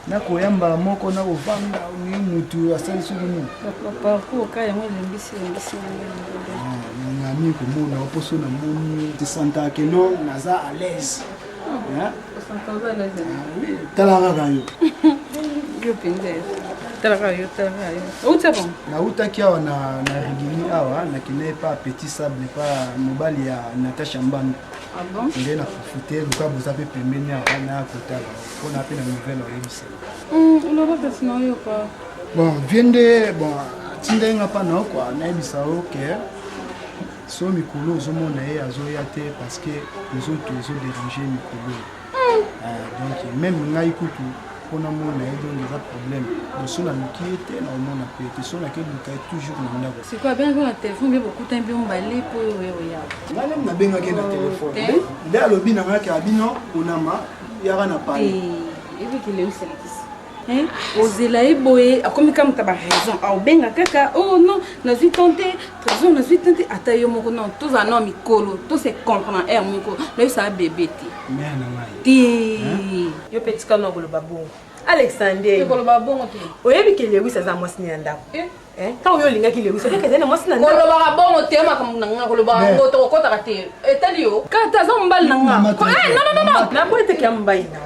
na koyamba moko na kovanda ni mutu asali soki nini parcours ka yango lembisi ngami komona oposo na moni descenta kelo naza à l'aise talaka kayo yo pende talaka yo utabo na utaki awa na rigini awa na kine pa petit sable pa mobali ya Natasha Mbano. Ah bon? Il est là pour foutre, le cas vous avez permis à un côté. On a fait la nouvelle réussite. On a pas fait non quoi. Bon, viende bon, tinde nga pa na quoi, na bisa OK. So mikolo zo mona e azoya te parce que les autres ils ont dérangé mikolo. Donc même ngai kutu on a mon donc des problèmes. Donc son ami qui était na on a pété son laquelle nous toujours na ndako. C'est quoi bien qu'on a téléphone bien beaucoup temps bien on balé pour ya. Ngale na benga ke na téléphone. Nda lobi na ngaka abino onama yaka na parler. Et puis qu'il est où hein ozela eboye akomi comme ta ba raison a benga kaka oh non na suis tenté trésor na suis tenté ata yo moko non tous en homme mikolo tous se comprend er moko là ça bébé ti mais na ngai ti yo petit kana ko lo babongo Alexander ko lo babongo ti oyebi ke lewi sa za mwasi ni ndako quand yo linga ki lewi so ke zena mwasi na ndako ko lo babongo te ma kam nanga ko lo babongo to ko ta te etali yo kata za mbali nanga non na boite ke mbai na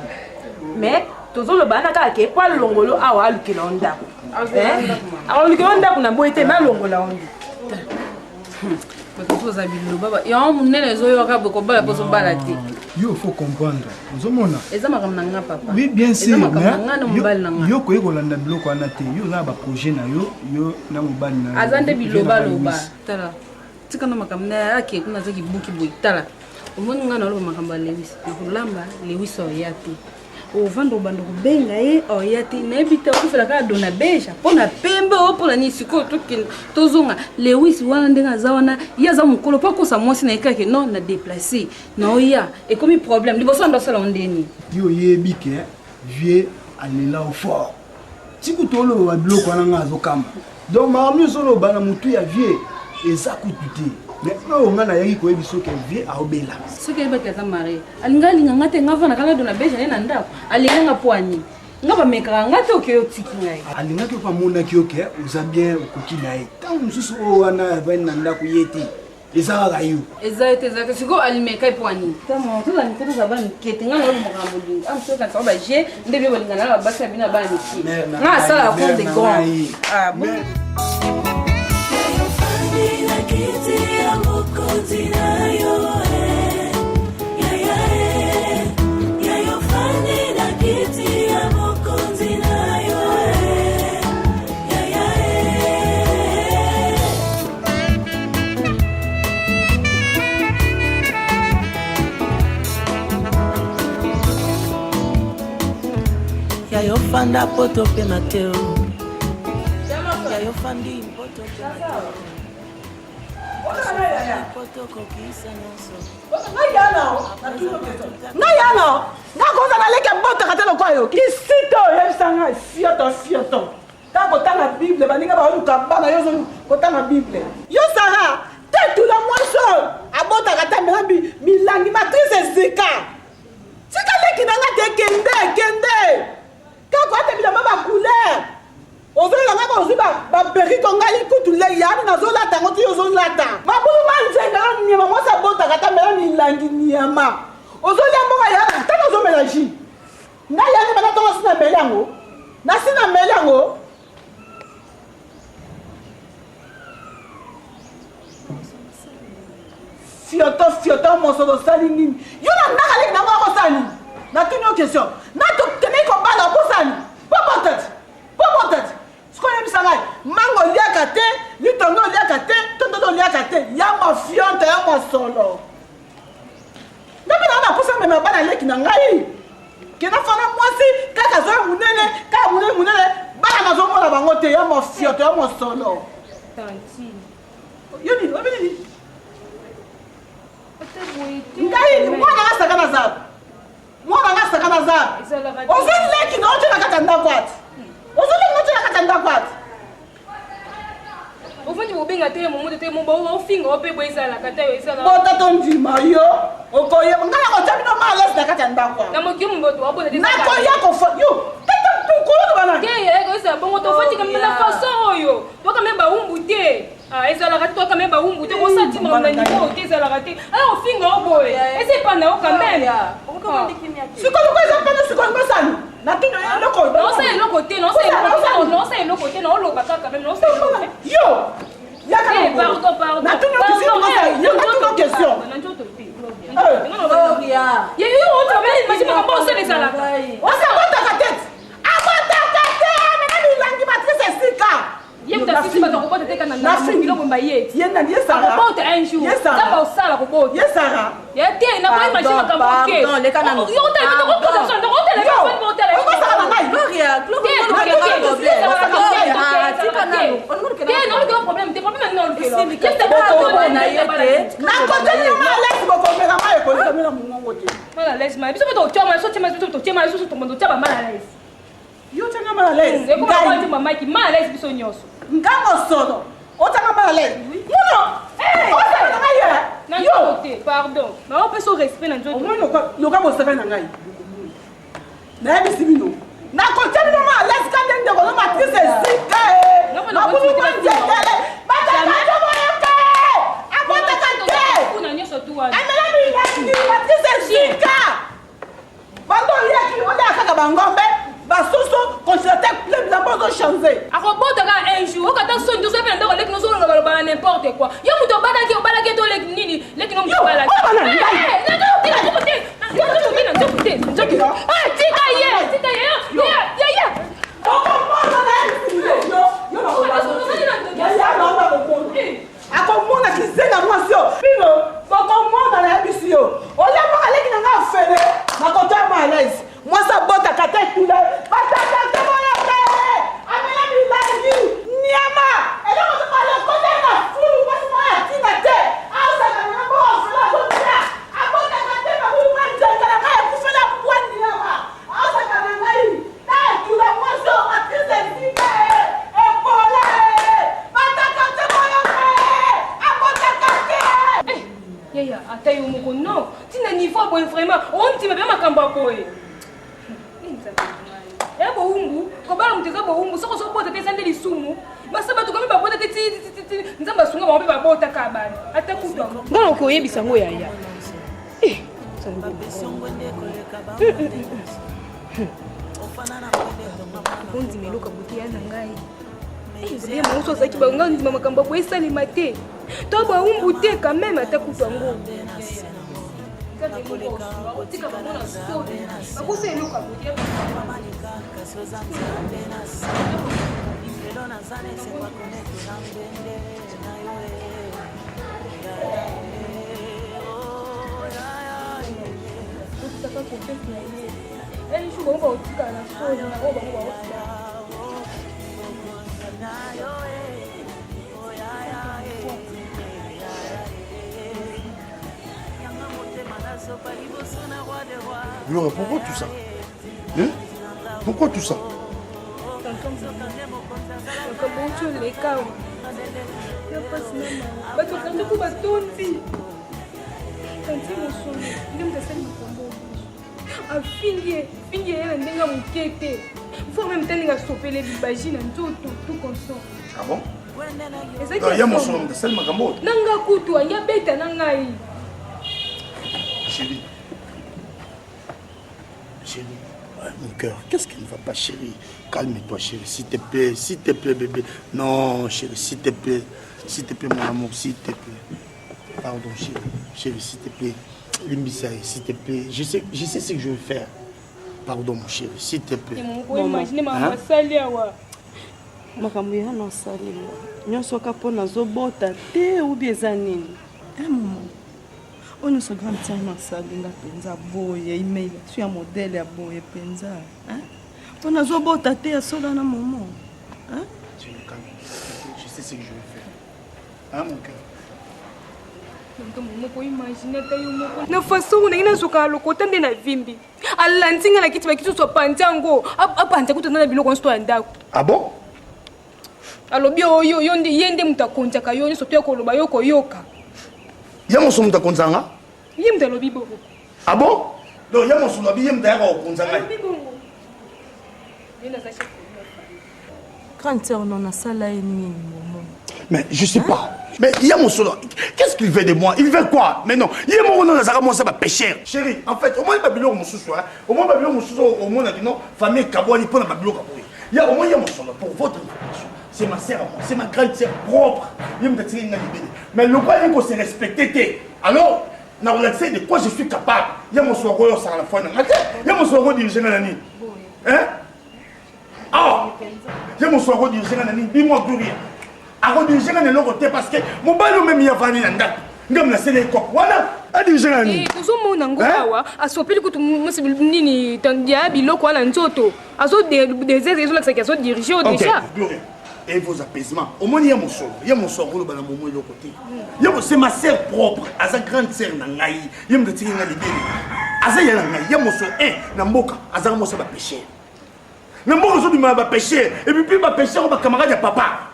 mais tozolo bana kaka ke po longolo awa alukela ndako alukela ndako na boite ma longola ondi parce que bilo baba ya munene zo yo ka boko bala poso bala te yo faut comprendre ozomona eza makam nanga papa oui bien sûr mais yo ko ekolanda biloko wana te yo na ba projet na yo na mobali na azande bilo baloba tala tika na makam na ake kuna zaki buki boy tala omoni nga na lo makam ba lewis na kulamba lewis o yati o vando bando kubenga o yati na ebita okufela ka dona beja pona pembe o pona ni siko tozonga lewis wana ndenga za wana ya za mukolo pa kosa mwasi na ekake non na déplacer na oya e komi problème liboso ndo sala ondeni yo yebi ke vieux alela au fort tiku tolo ba biloko wana nga azokamba donc ma mieux solo bana mutu ya vieux eza kututi mais non nga na yaki ko ebiso ke vieux aobela ce que ba kaza mari alingali ngate ngava na kala dona beja na ndako alinga poani ngaba meka ngate okeyo tiki ngai alinga ke pa mona ki oke uza bien okoki na ye tant mususu o wana ba na ndako yeti eza ga yo eza siko alimeka poani tamo to la nkoto za bana kete nga no mokambo linga am so ka ba je ndebe bolinga na ba basa bina bana miki nga sala ko de grand ah bon Yayo fanda poto pe na teo. Yayo fandi poto. Ngayano ngakoza naleke bota katelo kwayo kisito yebisanga fioto ta kotanga bible baninga baluka bana yozo kotanga bible yo sara tetula mwaso abota katambela milangi matrice zika sika leki nanga te kende kako ate bilamba ba couleur ozola ngaka oziba ba peri kongali kutule yana nazolata ngoti yozolata mabulu manzenga nyama mwasa bota katambela milangi nyama ozolia mboka yana tana zomela ji na yani bana tonga sina melango na sina melango fioto mosolo sali nini yo na ndaka leki nango akosani natuni yo question natokende kobala okosani popotet sikoyebisa ngai mango oliaka te litongo oliaka te tondodo oliaka te ya mafionte ya mosolo ndenge nanga naposa mema bana leki na ngai kena fana mwasi kaka zoya munene kaka munene bana nazomona bango te ya mafiote ya mosolo yo nini obi nini ngai mwana ngasaka na zabu ozoli leki na otyela kaka ndako ati ofandi bobenga te momoto te moba ofinga ope boye ezalaka te ezala bota tondima yo okoyeba ngai nakotya bino malesi na kati ya ndako na moki moboto wabota te nakoya kofa yo tata tukolo bana ezala bongo tofandika na façon oyo tokame bawumbu te ezalaka te tokame bawumbu te kosatima na niveau te ezalaka te ala ofinga oboye ezepanda o quand même sikoluko eza pene sikolikosani natino eloko naosala eloko te naosala eloko te naoloba kaka meme naosala eloko te yo pardon natino question osabotaka tete abotaka te mena milangi matrice esika yo tanga malaise ngai mama ki malaise biso nyoso ngango solo otanga malaise muno otanga ngai na yo te pardon na on peut se respect na njoto omoni loka bosaka na ngai na bisi bino na kotia bino malaise kande ndeko na matrice zika na bulu manjele bataka boyoka abotaka te kuna nyoso tu wa amela ni matrice zika bando yaki oda kaka bangombe basusu constater plein de choses changer akobotaka un jour okata songi tozopena ndako leki nozolonga balobala n'importe quoi yo mutu obalaki to leki nini leki nomutobalaki akomona kizenga mwasi yo bino bokomona na yebisi yo olemoka leki na nga fene nakota malaise mwasi abotaka te tule bataka te boyoke amela milangi nyama eloko tokalekote na fulu mwasi moya tina te azaka na boofela azotia abotaka te babulu manzenga na ngai ekufela bwa nyama azaka na ngai tatula mwasi o matrice esika epole bataka te boyoke abotaka te yaya ata yo moko non tina niveau boye vraiment ontima mpe makambo ya boye ya boumbu kobala moto eza boumbu soko ozobota te eza nde lisumu basa bato kami babota te nzambe asunga bango mpe babotaka bana ata kutu yango ngana okoyebisa yango yaya ondima eloka bote ya na ngai ye mauso azalaki bango ondima makambo boye esalema te to baumbu te quand même ata kutu yango Laura, pourquoi tout ça? Hein? Pourquoi tout ça? afingi ye na ndenge ya moke te fo meme te ndenge asopele bibaji na nzoto tout consort. Ah bon? Ya mosolo moto asali makambo oyo nanga kutu aya beta na ngai. Chérie, mon cœur, qu'est-ce qui ne va pas, chérie? Calme-toi, chérie, s'il te plaît, bébé. Non, chérie, s'il te plaît, mon amour, s'il te plaît. Pardon, chérie, s'il te plaît. Limbisa, s'il te plaît. Je sais ce que je vais faire. Pardon, mon chéri, s'il te plaît. Imaginez maman sali awa. Makambo ya no sali. Nyonso ka pona zobota te ou bien zanini. Maman. On se grand tient na sali nga penza boye email. Tu as modèle ya boye penza. Hein? On a zobota te ya sola na maman. Hein? Tu me calmes. Je sais ce que je vais faire. Hein, mon cœur? Na façon on ina zuka lokota nde na vimbi alantinga na kiti bakitu so pantango apanta kutana na biloko nsto andako. Ah bon? Alobi oyo yonde yende mutakonza ka yoni so to koloba yoko yoka. Ya moso mutakonzanga? Yem da lobi boko. Ah bon? Donc ya moso lobi yem da ko konzanga. Grande sœur non a sala nini momo. Mais je sais pas. Mais il y a mon solo. Qu'est-ce qu'il veut de moi? Il veut quoi? Mais non. Il y a mon nom dans moi ça va pécher. Chérie, en fait, au moins Babylon mon sous au moins Babylon mon sous au moins dit non, famille Kabouani pour la Babylon Kabouani. Il y a au moins il y a mon solo pour votre information. C'est ma sœur à moi, c'est ma grande sœur propre. Il me dit mais le quoi il faut se respecter. Alors, na relaxé de quoi je suis capable. Il y a mon solo ça à la fois. Il y a mon solo dirigé dans la nuit. Hein? Ah! Il y a mon solo dirigé dans la nuit. Dis-moi plus rien. Avant de diriger dans l'autre parce que mon ballon même y a vanné en date. Ngam na sele ko wana a diriger na ni. Kuzo mona ngokawa asopeli kutu musibi nini tandia biloko ala nzoto. Azo des raisons là que ça diriger déjà. Et vos apaisements. Au moins il y a mon solo le bana momo de côté. C'est ma sœur propre, à sa grande sœur na ngai. Yem de tinga libé. Aza ya ngai, ya mon solo na mboka, aza mo sa ba péché. Na mboka zo bima ba péché et puis ba péché ba camarade ya papa.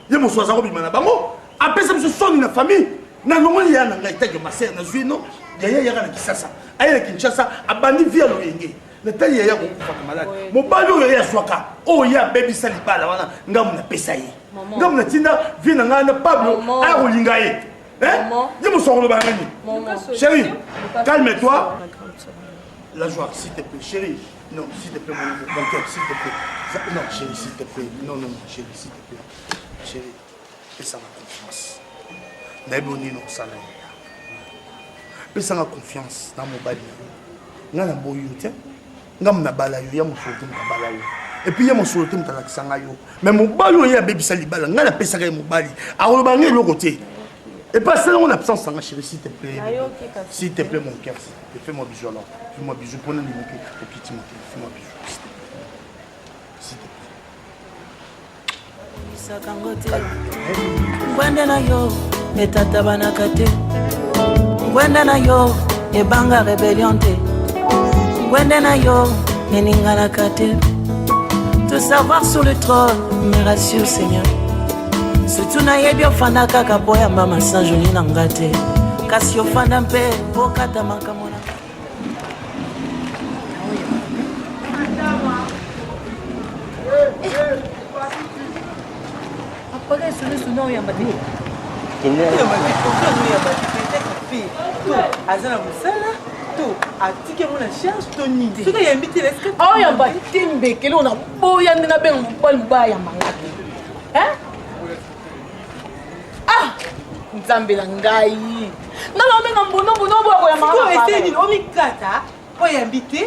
Il y a mon soir à Bimana Bango. Après ça, je sonne une famille. Na longo ya na ngai tagi ma sœur na zuino. Ya na kisasa. Aya na Kinshasa abandi via loyenge. Na tali ya ko kufa malade. Mo balo ya swaka. Oh ya baby salibala wana ngamu na pesa yi. Ngamu na tinda vina ngana Pablo a rolinga ye. Hein? Ya mo soir le bangani. Chérie, calme-toi. La joie, s'il te plaît, chérie. Non, s'il te plaît, mon cœur, s'il te plaît. Non, chérie, s'il te plaît. Non, chérie, s'il te plaît. Chérie, fais-ça ma confiance. N'aimons-nous non salaire. Fais-ça ma confiance dans mon bali. N'a pas boyau, tiens. N'a pas balayo, y'a mon soutien ta balayo. Et puis y'a mon soutien ta laxangayo. Mais mon balo y'a baby salibala. N'a pas pesa mon bali. Alors le bangé l'autre côté. Et pas seulement en absence, chérie, s'il te plaît. S'il te plaît, mon cœur, s'il te plaît. Fais-moi bisou alors. Fais-moi bisou. Prenez les mots au petit Timothée. Fais-moi bisou. S'il te plaît. Ngwende na yo metata banaka te ngwende na yo ebanga rebellion te ngwende na yo eninganaka te te savoir sur le trône me rassure Seigneur surtout nayebi ofanda kaka po yamba masajoli na nga te kasi ofanda mpe okata makambo na Sinon, il y a pas de azana musala to atike mona charge to nide soka ya mbiti le script oh ya batimbe kele ona boya ndina benga mbali mbaya mangati ah nzambela ngai ngalo menga mbono bo ya mangati ko eseni omikata po ya mbiti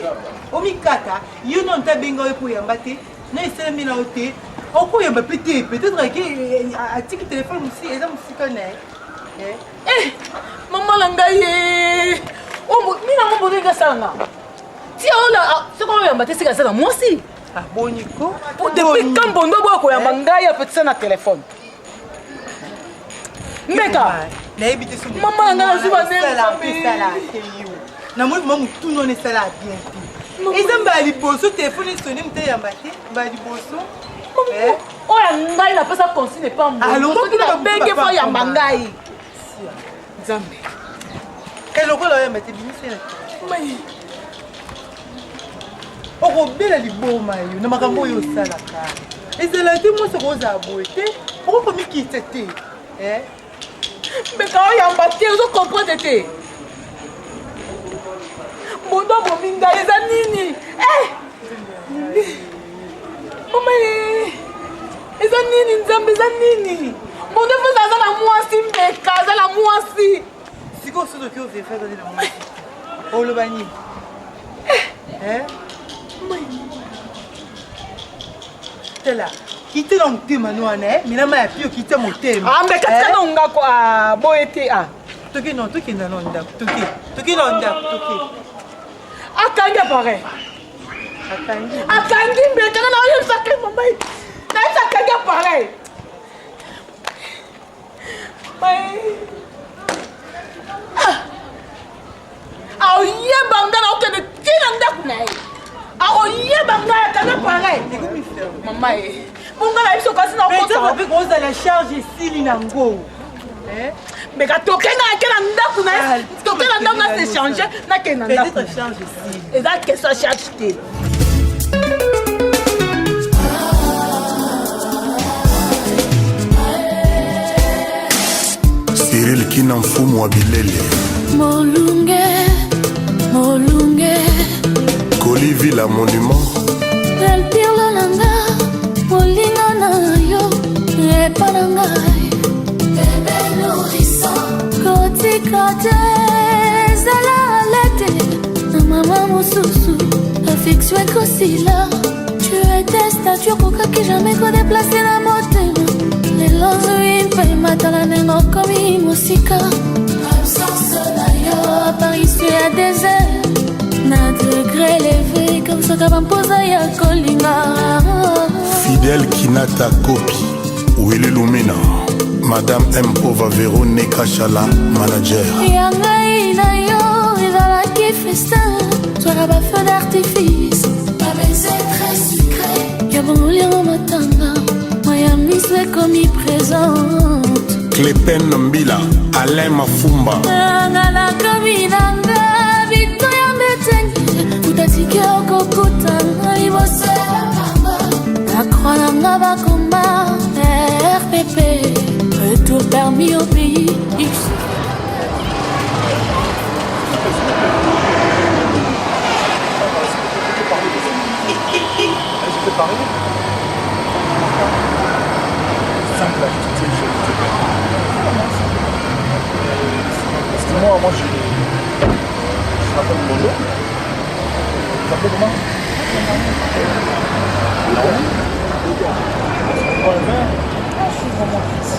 omikata yo non ta benga po ya mbate na esemi na ote okoyamba peut-être que atiki téléphone aussi eza musika na mama la ngai mina mo bolinga sanga ti ola soko yamba te sika sala mwasi boniko depuis quand bondo boko yamba ngai apetisa na téléphone meka na ebite so mama nga zuba sala Na moi vraiment tout non est ça là bien. Et ça m'a li bosso téléphone sonné m'était yambate, m'a li bosso. Oh la ngai na pesa consigne pas moi. Alors qui na benge fa yamba ngai. Nzambe. Et le rôle yambate bimise na. Mai. Oh bela li boma yo na makambo yo sala ka. Et c'est là que moi ce rose a beauté. Pourquoi me quitter té? Mais quand yambate vous comprenez. Mondo mominga eza nini? Mama eza nini nzambe eza nini? Mondo feza aza na mwasi mbeka aza na mwasi. Siko sodo ki ofe feza na mwasi. Oloba nini? Tela. Kite na motema nwana minama ya pio kite motema. Ah mbeka tika nga kwa boete ah. Toki non toki na ndako toki. Toki na ndako toki. Akangi pareil. Akangi mbeka na oyo sakay mama. Na akangi pareil. Mai. Ah oye bangana okende tina ndako na ye. Ah oye bangana akangi pareil. Mama e. Bongala biso kasi na okota. Mais tu vas la charge ici linango. Mais quand tu as un s'échanger, na kena ndako. Peut-être change ici. Et là que ça change té. Cyril Kinamfumu wa Bilele. Molunge, molunge. Kolivi la monument. Del pirlo nanga, molina na yo, epanangai. Bébé nourrissant. Koti kote, zala alete. Na mama mosusu, affection ekosila. Tu étais statue koka ki jamais ko déplacer la motema. Lelonzui mpe matala nengo komi musika. Absence na yo, apparition ya désert. Na degré élevé, comme ça kabampoza ya kolinga. Fidèle Kinata Kopi, Willy Lumina. Madame M. Pova Véronique Achala, manager. Yangai na yo, ezalaki festin. Soir ba feu d'artifice. Ma baiser très sucré. Yabongolia matanga. Miami c'est comme y présente. Clépen Mbila, Alain Mafumba. Ngana kabinanga, Victoria Mbetenge. Utatike okokuta, libose la mama. Nakronanga bakomba, RPP. Retour permis au pays. Je peux parler. Simple activité, je te paie. Parce que moi, je m'appelle Mondo. Tu t'appelles comment? Naomi. Tu prends un verre? Je suis vraiment triste.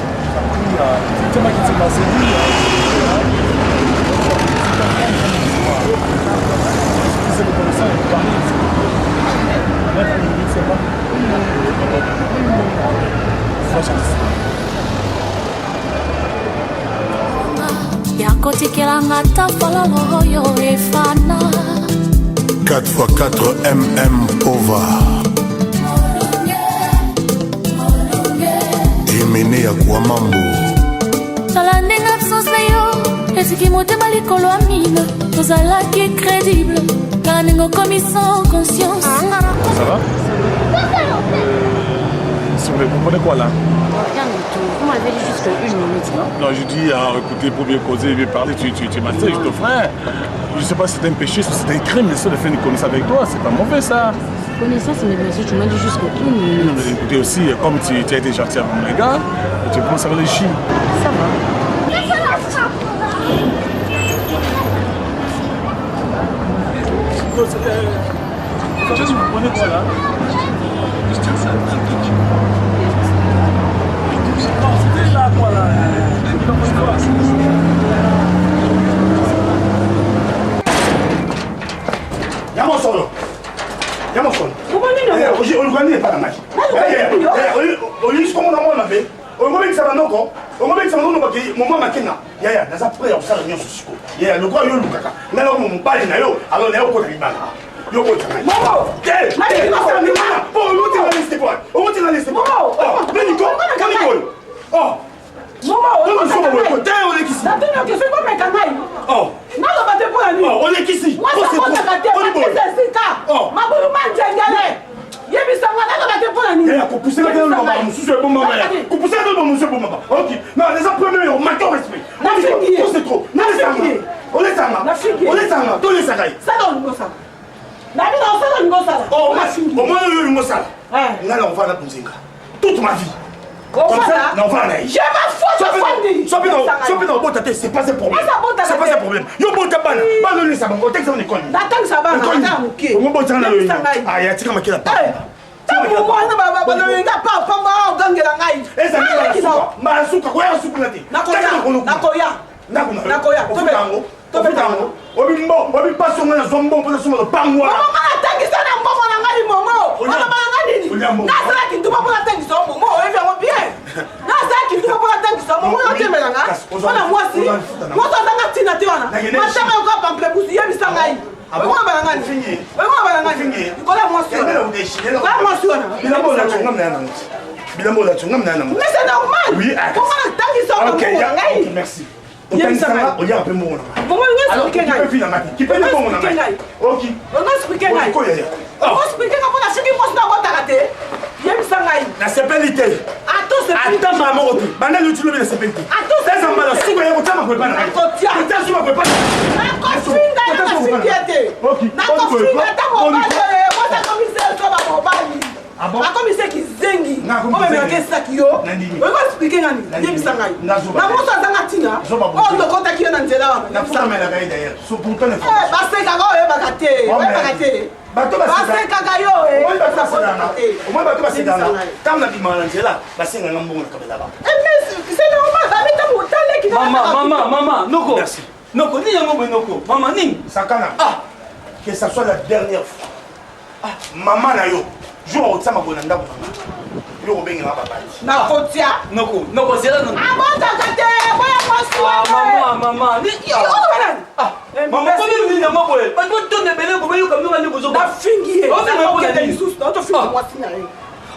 C'est moi qui t'ai ma cellule. C'est le commissaire qui parle. yakotikelanga ta fololo oyo efana 4x4 MM Pova Emene ya Kwamambo tala ndenge absence na yo esiki motema likolo ya mine ozalaki crédible kaka ndenge okomi sans conscience. Ça va? Vous comprenez quoi là? Rien du tout. Vous m'avez dit juste une minute, non? Non, je dis, écoutez, pour bien causer, bien parler, tu m'as dit, je te ferai. Je sais pas si c'est un péché, si c'est un crime, mais ça de faire une connaissance avec toi, c'est pas mauvais ça. Connaissance, mais bien sûr, tu m'as dit juste une minute. Non, mais écoutez aussi, comme tu as été gentil avec mon gars, tu penses à réfléchir. Ça va. Vous comprenez quoi là? C'était là quoi là? Yamo solo. Comment nino? On connaît pas la match. On lui dit comment on a fait. On va mettre ça dans nos corps. On va mettre ça dans nos corps. Maman m'a kenna. Yaya, dans sa prière, ça réunion sur Siko. Yaya, le quoi, yo, le caca. N'a pas mon pali, n'a yo, alors n'a pas de mal. Yo, quoi, tu as. Maman, t'es, bon, on va te laisser pas. On va te laisser pas. Oh, mais Nico, oh. Maman, t'es, on est ici. T'as que c'est pas mes canailles. Oh. Non, on va te pour la nuit. Oh, on est ici. Moi, ça va te gâter. Oh. Ma boule mange galère. Yebisa ngana na te pour la nuit. Yaya, ko pousser la gueule maman, monsieur bon maman. Ko pousser la gueule monsieur bon maman. OK. Non, les premiers on m'a respect. C'est trop. On les sanga. On les sanga. Tous les sanga. Ça donne quoi ça? Na bi na ça donne quoi ça? Oh, au moins yo mo ça. Ngala on va na kunzinga. Toute ma vie. Comme ça, non, va là. Je m'en fous, Sois bien au c'est pas un problème. C'est pas un problème. Yo bon ta bana. Ba le ça bon texte on est connu. Attends ça va, attends OK. On va boire dans le. Ah, ya tika makela pa. Tabu mwana baba bana wenga pa pa gangela ngai. Eza ni ma suka kwa suka nati. Nakoya. Tobetango. Obi paso ngana zombo mpona somo lo pangwa. Mama atangisa na mbongo na ngai momo. Mama ngani nini? Nasala kintuba mpona atangisa momo. Oyebi yango bien. Nasala kintuba mpona atangisa momo. Otemela nga. Wana mwasi. Mwasi azanga tina te wana. Matama yoko pample busi yebisa ngai. Wewe bana ngani? Wewe bana ngani? Kola mwasi wana. Kola mwasi wana. Bilambo la chunga mna. Mais c'est normal. Oui. Comment atangisa momo ngai? Merci. On y a un peu mon. Alors, qui peut finir qui peut mon OK. On va expliquer ngai. On va expliquer comment la chiki poste na bota raté. Yebisa ngai. La sepelité. Attends maman OK. Bana lu tu le la sepelité. Attends ça mala suko ya kutama kwa bana. Kotia. Kotia suko kwa bana. Na kofinga na kofinga. OK. Na kofinga ta mobali. Bota commissaire so ba mobali. Ah bon? Comme il sait qu'il zengi. On va mettre ça qui yo. On va expliquer ngani. Yebisa ngai. Na moto azanga tina. Oh le contact qui est dans nzela. Na futa mela gaida d'ailleurs. So pourtant le. Base kaka o e bakate. O bakate. Bato base kaka yo e. O bato basidana. O bato basidana. Tam na bimala nzela. Basenga ngambongo na kabela ba. Mais c'est normal. Ba meta motale qui Maman, Noko. Merci. Noko, ni yango Noko. Maman ning. Sakana. Ah. Que ça soit la dernière fois. Ah, maman na yo. Jour au tsama bonanda bonanga. Yo benga baba. Na kotia. Noko c'est là non. Ah bon takate, boya mwasi. Maman. Ni yo. Ah. Maman ko ni na maboye. Ba to tonne bele ko yo kamno ngani bozo. Na fingi. O se mo ko ni sus, na to fingi mwasi na ye.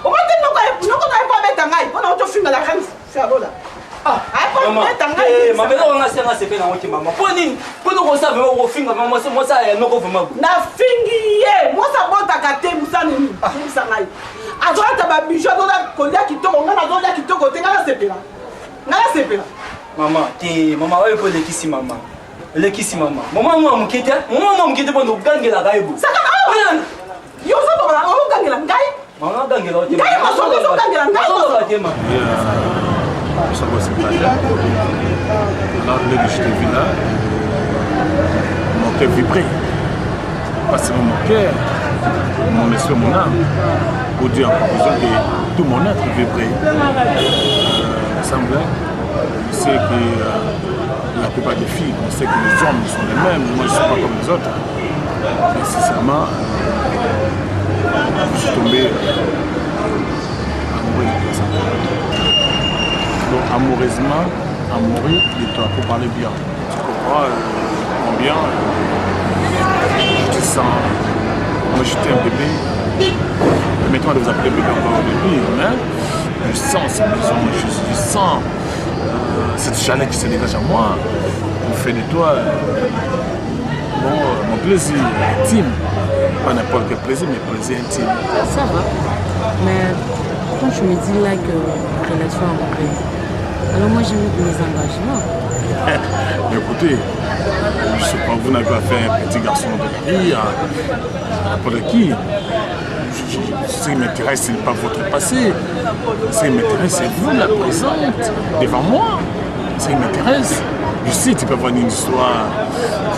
O ba te noko na pa beta ngai. Ona to finga la kan sabola. Ah, ai pa beta ngai. Maman ko nga senga sepe na woki maman. Po ni, po no ko sa ve ko finga maman se mo sa ya noko vraiment. Na fingi ye, mo sa bota kate musani ni. Fingi ngai. Azolata ba bijou azolata kolia kitoko ngana azolata kitoko te ngana sepela. Ngana sepela. Maman oyo po lekisi maman. Maman mo mukete bondo gangela gaibu. Sakana. Yo so baba o gangela ngai. Maman gangela o te. Ngai maso so gangela ngai. Maso te ma. Ça va se passer. Alors dès que je t'ai vu là, mon cœur vibrait. Pas seulement mon cœur, mon esprit, mon âme. Pour dire en conclusion que tout mon être vibrait. Ça me semble. Je sais que la plupart des filles, on sait que les hommes sont les mêmes, moi je ne suis pas comme les autres. Mais sincèrement, je suis tombé amoureux de ça. Donc amoureusement, amoureux de toi, pour parler bien. Tu comprends combien je te sens. Moi j'étais un bébé. Permettez-moi de vous appeler bébé encore au début, mais je sens ce besoin, je sens cette chaleur qui se dégage à moi. On fait de toi mon plaisir intime. Pas n'importe quel plaisir, mais plaisir intime. Ça va. Mais quand je me dis là que la relation est en paix, alors moi j'ai mis mes engagements. Écoutez, je sais pas, vous n'avez pas fait un petit garçon de Paris, n'importe qui. Ce qui m'intéresse, ce n'est pas votre passé. Ce qui m'intéresse, c'est vous, la présente, devant moi. Ce qui m'intéresse. Je sais, tu peux avoir une histoire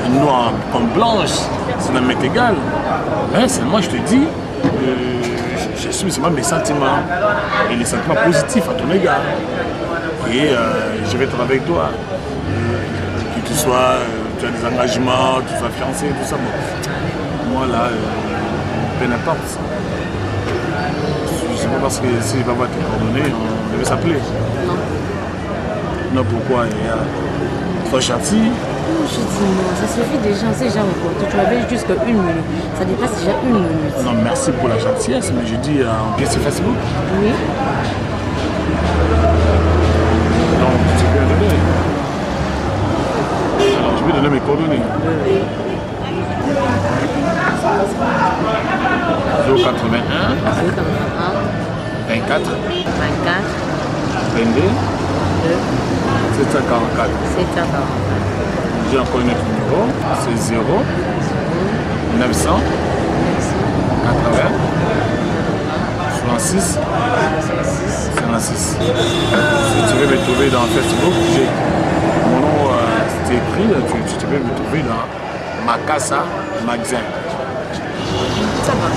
noire comme blanche, ça ne m'est égal. Mais seulement, je te dis, je suis seulement mes sentiments. Et les sentiments positifs à ton égard. Et je vais être avec toi. Que tu sois, tu as des engagements, tu sois fiancé, tout ça. Bon, moi là, peu n'importe. Je sais pas parce que si je ne vais pas tes coordonnées, on devait s'appeler. Non. Non, pourquoi? Trop gentil. Non, je dis non, ça suffit déjà, c'est déjà encore. Tu avais jusqu'à 1 minute. Ça dépasse déjà 1 minute. Non, merci pour la gentillesse, mais je dis en pièce sur Facebook. Oui. Donc, tu peux donner. Alors, je vais donner mes coordonnées. Oui. 081 24 22 744. J'ai encore un autre numéro, c'est 0 900 80 66 56. Si tu veux me trouver dans Facebook, mon nom c'est écrit, tu peux me trouver dans Makassa Magasin. Ça va.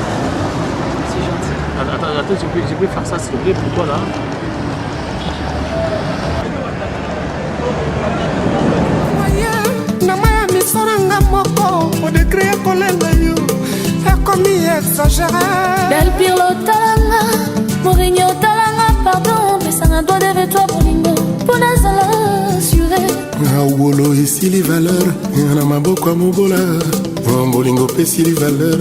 C'est gentil. Attends, je peux faire ça s'il te plaît pour toi là. Del Pirlo talanga, Mourinho talanga, pardon, mais ça n'a doit devait toi bolingo, pour nazala assuré. Awolo esili valeur, na maboko ya mobola, bolingo pesili valeur.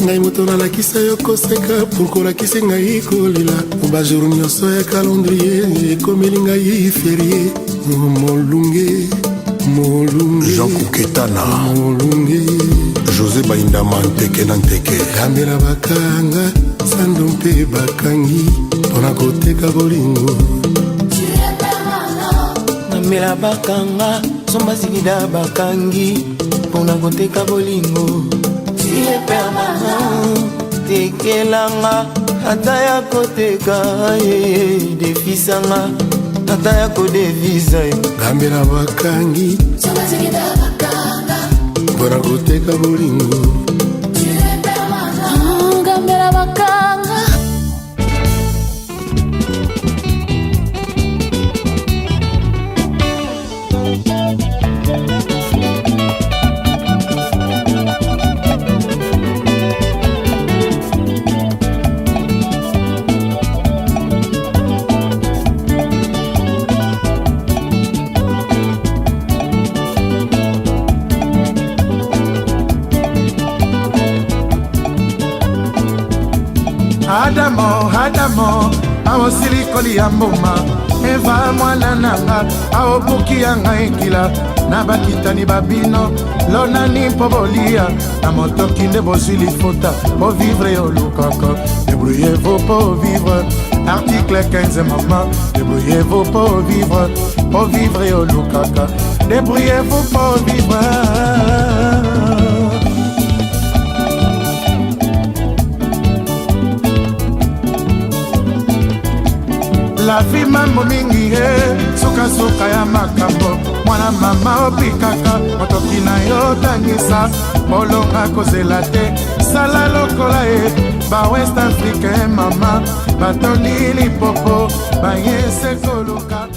Ngai moto nalakisa yo koseka pour kolakisa ngai kolela bajour nyonso ya calendrier ekomeli ngai ferie molunge Jean Kouketana molunge José Baindama nteke na nteke gambela bakanga sando mpe bakangi mpona koteka bolingo gambela bakanga somba zikida bakangi mpona koteka bolingo tekelanga ata ya koteka defisanga ata ya kodevisa gambela bakangi mpona koteka bolingo gambela bakanga Adamo, awo silikoli ya mbuma Eva mwana nanga, awo buki ya ngaikila Na bakitani babino, lonani po bolia Na motoki nde bozili fota, po vivre yo lukaka Débrouillez-vous pour vivre, article 15 maman Débrouillez-vous pour vivre yo lukaka Débrouillez-vous pour vivre La vie mambo mingi suka ya makambo mwana mama opikaka motoki na yo tangisa bolonga kozela te sala lokola ba West Africain mama batoni lipopo bayese koluka